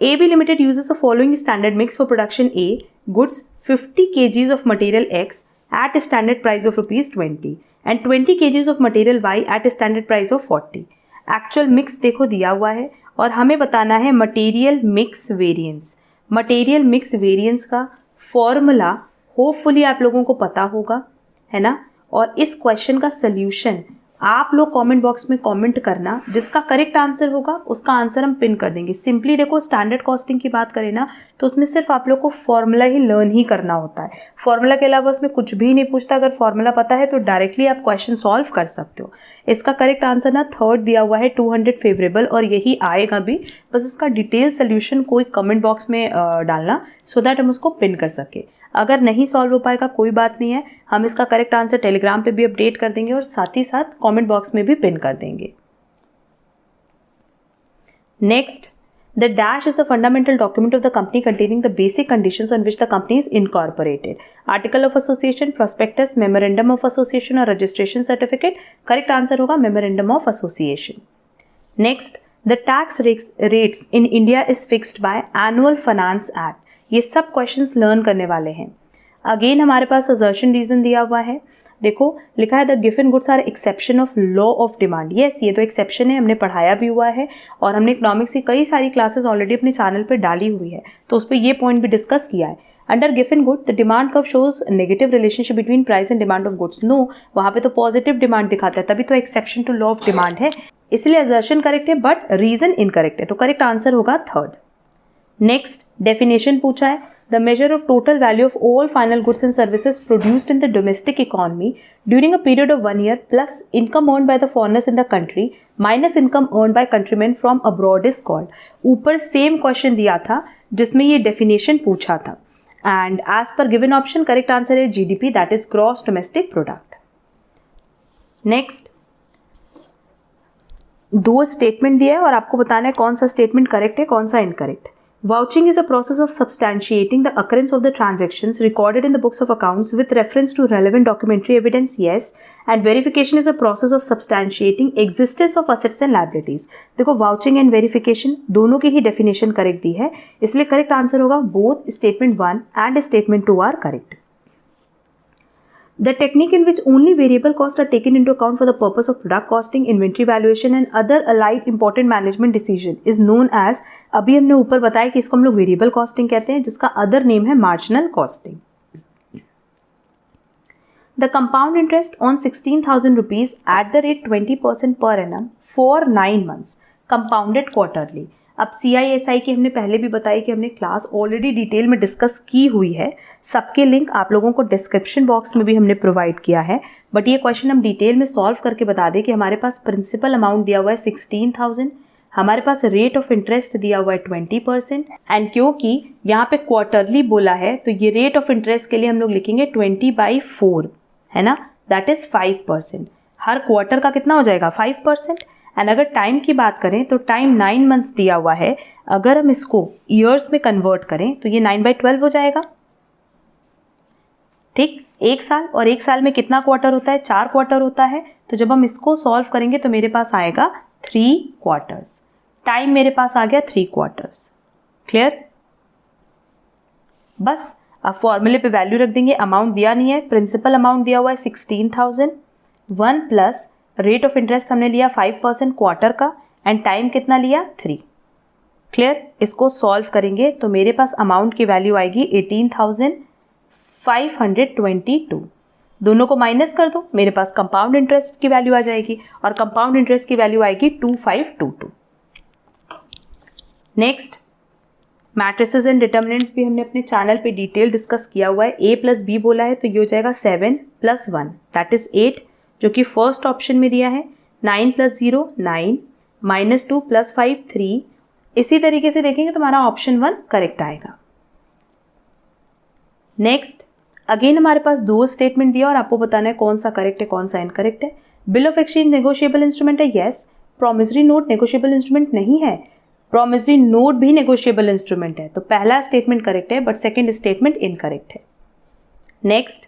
AB Limited uses the following standard mix for production A goods 50 kgs of material X at a standard price of ₹20 and 20 kgs of material Y at a standard price of 40। Actual mix देखो दिया हुआ है और हमें बताना है material mix variance. Material mix variance का formula hopefully आप लोगों को पता होगा, है ना। और इस क्वेश्चन का सल्यूशन आप लोग कमेंट बॉक्स में कमेंट करना, जिसका करेक्ट आंसर होगा उसका आंसर हम पिन कर देंगे। सिंपली देखो स्टैंडर्ड कॉस्टिंग की बात करें ना तो उसमें सिर्फ आप लोग को फॉर्मूला ही लर्न ही करना होता है। फॉर्मूला के अलावा उसमें कुछ भी नहीं पूछता। अगर फॉर्मूला पता है तो डायरेक्टली आप क्वेश्चन सॉल्व कर सकते हो। इसका करेक्ट आंसर ना थर्ड दिया हुआ है 200 फेवरेबल और यही आएगा भी। बस इसका डिटेल सोल्यूशन कोई कमेंट बॉक्स में डालना सो दैट हम उसको पिन कर सके। अगर नहीं सॉल्व हो पाएगा कोई बात नहीं है, हम इसका करेक्ट आंसर टेलीग्राम पे भी अपडेट कर देंगे और साथ ही साथ कमेंट बॉक्स में भी पिन कर देंगे। Next, the dash is the fundamental document of the company containing the basic conditions on which the company is incorporated. Article of association, prospectus, memorandum of association और रजिस्ट्रेशन सर्टिफिकेट। करेक्ट आंसर होगा memorandum of association. Next, the tax rates in India is fixed by annual finance act. ये सब questions learn करने वाले हैं। Again हमारे पास assertion reason दिया हुआ है। देखो लिखा है the given goods are exception of law of demand. Yes, ये तो एक्सेप्शन है, हमने पढ़ाया भी हुआ है और हमने इकोनॉमिक्स की कई सारी क्लासेस ऑलरेडी अपने चैनल पे डाली हुई है, तो उस पर ये पॉइंट भी डिस्कस किया है। Under given good the demand curve shows negative relationship between price and demand of goods. No, वहाँ पे तो पॉजिटिव डिमांड दिखाता है, तभी तो exception to law of demand है। इसलिए assertion करेक्ट है बट रीजन इनकरेक्ट है, तो करेक्ट आंसर होगा थर्ड। नेक्स्ट डेफिनेशन पूछा है, the measure of total value of all final goods and services produced in the domestic economy during a period of 1 year plus income earn by the foreigners in the country minus income earn by countrymen from abroad is called. ऊपर same question दिया था जिसमें ये definition पूछा था, and as per given option correct answer है GDP, that is gross domestic product. Next दो statement दिया है और आपको बताना है कौन सा स्टेटमेंट करेक्ट है कौन सा incorrect. Vouching is a process of substantiating the occurrence of the transactions recorded in the books of accounts with reference to relevant documentary evidence, yes. And verification is a process of substantiating existence of assets and liabilities. देखो vouching and verification दोनों की ही definition correct दी है, इसलिए correct answer होगा both statement 1 and statement 2 are correct. The technique in which only variable costs are taken into account for the purpose of product costing, inventory valuation and other allied important management decision is known as, अभी हमने ऊपर बताया कि इसको हम लोग variable costing कहते हैं जिसका अदर नेम है marginal costing. The compound interest on 16,000 rupees at the rate 20% per annum for 9 months compounded quarterly. अब CISI की हमने पहले भी बताई कि हमने क्लास ऑलरेडी डिटेल में डिस्कस की हुई है, सबके लिंक आप लोगों को डिस्क्रिप्शन बॉक्स में भी हमने प्रोवाइड किया है, बट ये क्वेश्चन हम डिटेल में सॉल्व करके बता दें कि हमारे पास प्रिंसिपल अमाउंट दिया हुआ है 16,000, हमारे पास रेट ऑफ इंटरेस्ट दिया हुआ है 20%, एंड क्योंकि यहाँ पे क्वार्टरली बोला है तो ये रेट ऑफ इंटरेस्ट के लिए हम लोग लिखेंगे 20/4, है ना, दैट इज 5%। हर क्वार्टर का कितना हो जाएगा 5%। एंड अगर टाइम की बात करें तो टाइम 9 months दिया हुआ है, अगर हम इसको ईयर्स में कन्वर्ट करें तो ये 9/12 हो जाएगा। ठीक, एक साल, और एक साल में कितना क्वार्टर होता है, 4 क्वार्टर होता है, तो जब हम इसको सॉल्व करेंगे तो मेरे पास आएगा 3 क्वार्टर्स। टाइम मेरे पास आ गया 3 क्वार्टर्स। क्लियर? बस अब फॉर्मूले पे वैल्यू रख देंगे, अमाउंट दिया नहीं है, प्रिंसिपल अमाउंट दिया हुआ है 16,000, 1 प्लस रेट ऑफ इंटरेस्ट हमने लिया 5% क्वार्टर का, एंड टाइम कितना लिया 3। क्लियर? इसको सॉल्व करेंगे तो मेरे पास अमाउंट की वैल्यू आएगी 18,522। दोनों को माइनस कर दो, मेरे पास कंपाउंड इंटरेस्ट की वैल्यू आ जाएगी, और कंपाउंड इंटरेस्ट की वैल्यू आएगी 2522। नेक्स्ट मैट्रिसेस एंड डिटर्मिनेंट्स भी हमने अपने चैनल पे डिटेल डिस्कस किया हुआ है। A + B बोला है तो ये हो जाएगा 7 + 1 दैट इज 8, जो कि फर्स्ट ऑप्शन में दिया है। 9 + 0 9, -2 + 5 3। इसी तरीके से देखेंगे तो हमारा ऑप्शन 1 करेक्ट आएगा। नेक्स्ट अगेन हमारे पास 2 स्टेटमेंट दिया और आपको बताना है कौन सा करेक्ट है कौन सा इनकरेक्ट है। Bill of exchange negotiable instrument है, yes. Promissory note negotiable instrument नहीं है, प्रॉमिसरी नोट भी नेगोशिएबल इंस्ट्रूमेंट है, तो पहला स्टेटमेंट करेक्ट है बट सेकेंड स्टेटमेंट इनकरेक्ट है। नेक्स्ट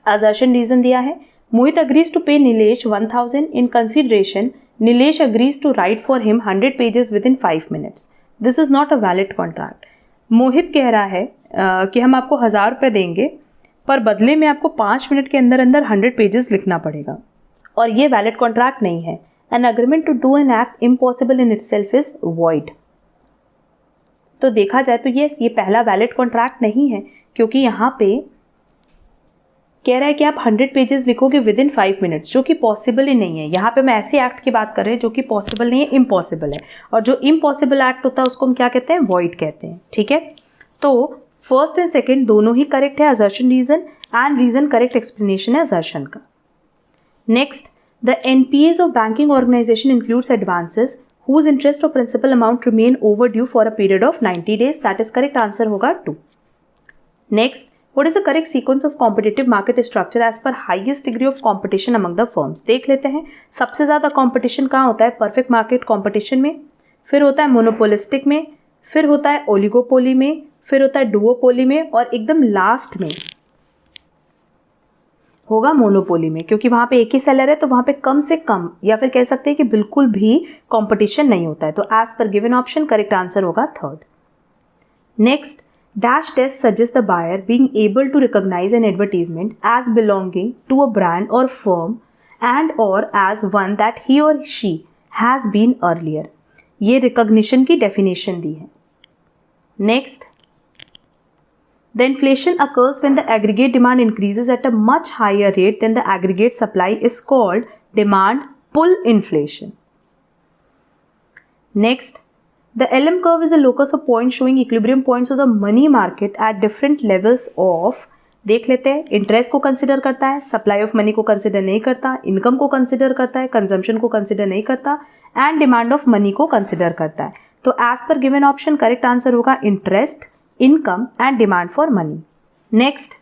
असर्शन रीजन दिया है, Mohit agrees to pay Nilesh 1000 in consideration Nilesh agrees to write for him 100 pages within 5 minutes। This is not a valid contract. Mohit कह रहा है कि हम आपको 1000 रुपये देंगे पर बदले में आपको 5 मिनट के अंदर अंदर 100 pages लिखना पड़ेगा, और ये वैलिड कॉन्ट्रैक्ट नहीं है। An agreement to do an act impossible in itself is void. तो देखा जाए तो ये पहला वैलिड कॉन्ट्रैक्ट नहीं है, क्योंकि यहाँ पे कह रहा है कि आप 100 pages लिखोगे विद इन 5 minutes, जो कि पॉसिबल ही नहीं है। यहाँ पे मैं ऐसे एक्ट की बात कर रहे हैं जो कि पॉसिबल नहीं है, इम्पॉसिबल है, और जो इम्पॉसिबल एक्ट होता है उसको हम क्या कहते हैं, वॉइड कहते हैं। ठीक है, तो फर्स्ट एंड सेकेंड दोनों ही करेक्ट है, assertion reason and reason correct explanation है असर्शन का। Next the NPAs of banking organization includes advances whose interest or principal amount remain overdue for a period of 90 days, that is correct answer होगा 2। Next, what is the correct sequence of competitive market structure as per highest degree of competition among the firms? देख लेते हैं, सबसे ज़्यादा competition कहाँ होता है, perfect market competition में, फिर होता है monopolistic में, फिर होता है oligopoly में, फिर होता है duopoly में, और एकदम लास्ट में होगा मोनोपोली में, क्योंकि वहाँ पे एक ही सेलर है तो वहाँ पे कम से कम या फिर कह सकते हैं कि बिल्कुल भी कंपटीशन नहीं होता है। तो as per given option correct answer होगा 3rd। Next dash test suggest the buyer being able to recognise an advertisement as belonging to a brand और फर्म एंड और एज वन दैट ही और she has been earlier. ये recognition की definition दी है। Next the inflation occurs when the aggregate demand increases at a much higher rate than the aggregate supply is called demand pull inflation. Next, the LM curve is a locus of points showing equilibrium points of the money market at different levels of, देख लेते हैं, interest को consider करता है, supply of money को consider नहीं करता, income को कंसिडर करता है, कंजम्पशन को कंसिडर नहीं करता, एंड डिमांड ऑफ मनी को कंसिडर करता है. तो as per given option correct answer होगा interest, income and demand for money. Next,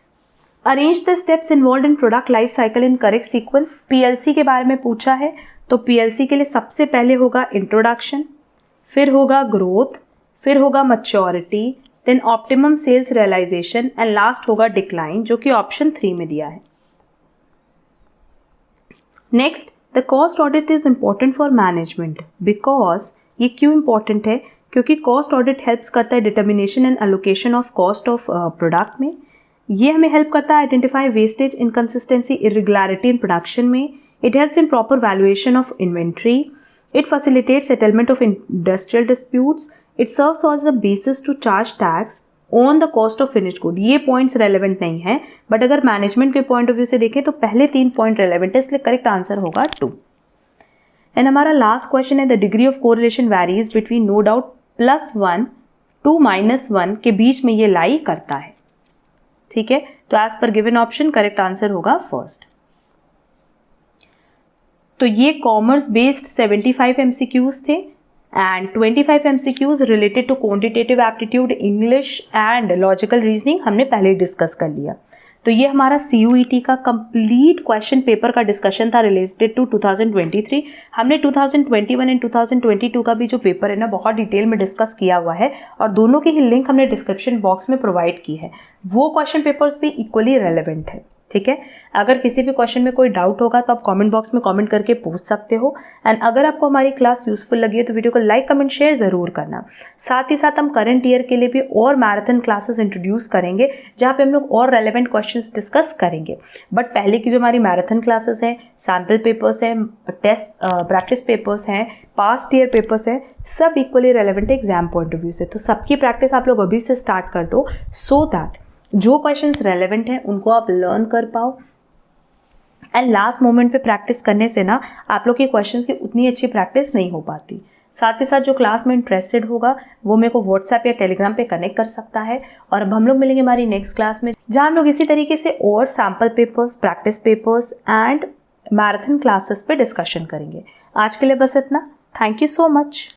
arrange the steps involve in product life cycle in correct sequence. PLC के बारे में पूछा है, तो पीएलसी के लिए सबसे पहले होगा इंट्रोडक्शन, फिर होगा ग्रोथ, फिर होगा maturity, then optimum sales realisation and last होगा डिक्लाइन, जो कि ऑप्शन 3 में दिया है. Next, the cost audit is important for management because, ये क्यों इंपॉर्टेंट है? क्योंकि कॉस्ट ऑडिट हेल्प्स करता है determination and allocation of cost of product में. ये हमें हेल्प करता है identify wastage, inconsistency, irregularity in production में. It helps in proper valuation of inventory. It facilitates settlement of industrial disputes. It serves as a basis to charge tax on the cost of finished good. ये points relevant नहीं है, but अगर management के point of view से देखें तो पहले 3 point relevant है, इसलिए करेक्ट आंसर होगा 2. एंड हमारा लास्ट क्वेश्चन है, the degree of correlation varies between no doubt +1 to -1 के बीच में ये लाई करता है. ठीक है, तो as per given option correct answer होगा फर्स्ट. तो ये कॉमर्स बेस्ड 75 MCQs थे and 25 MCQs related to quantitative aptitude, English and logical reasoning हमने पहले ही डिस्कस कर लिया. तो ये हमारा CUET का कंप्लीट क्वेश्चन पेपर का डिस्कशन था रिलेटेड टू 2023. हमने 2021 एंड 2022 का भी जो पेपर है ना बहुत डिटेल में डिस्कस किया हुआ है और दोनों की ही लिंक हमने डिस्क्रिप्शन बॉक्स में प्रोवाइड की है. वो क्वेश्चन पेपर्स भी इक्वली रेलेवेंट है. ठीक है, अगर किसी भी क्वेश्चन में कोई डाउट होगा तो आप कमेंट बॉक्स में कमेंट करके पूछ सकते हो. एंड अगर आपको हमारी क्लास यूजफुल लगी है तो वीडियो को लाइक, कमेंट, शेयर ज़रूर करना. साथ ही साथ हम करंट ईयर के लिए भी और मैराथन क्लासेस इंट्रोड्यूस करेंगे जहाँ पे हम लोग और रेलेवेंट क्वेश्चंस डिस्कस करेंगे. बट पहले की जो हमारी मैराथन क्लासेस हैं, सैम्पल पेपर्स हैं, टेस्ट प्रैक्टिस पेपर्स हैं, पास्ट ईयर पेपर्स हैं, सब इक्वली रेलेवेंट है एग्जाम पॉइंट ऑफ व्यू से. तो सबकी प्रैक्टिस आप लोग अभी से स्टार्ट कर दो सो दैट जो क्वेश्चंस रेलेवेंट हैं उनको आप लर्न कर पाओ. एंड लास्ट मोमेंट पे प्रैक्टिस करने से ना आप लोग के क्वेश्चंस की उतनी अच्छी प्रैक्टिस नहीं हो पाती. साथ ही साथ जो क्लास में इंटरेस्टेड होगा वो मेरे को व्हाट्सएप या टेलीग्राम पे कनेक्ट कर सकता है. और अब हम लोग मिलेंगे हमारी नेक्स्ट क्लास में जहाँ हम लोग इसी तरीके से और sample papers, practice papers and marathon classes पे डिस्कशन करेंगे. आज के लिए बस इतना. Thank you so much.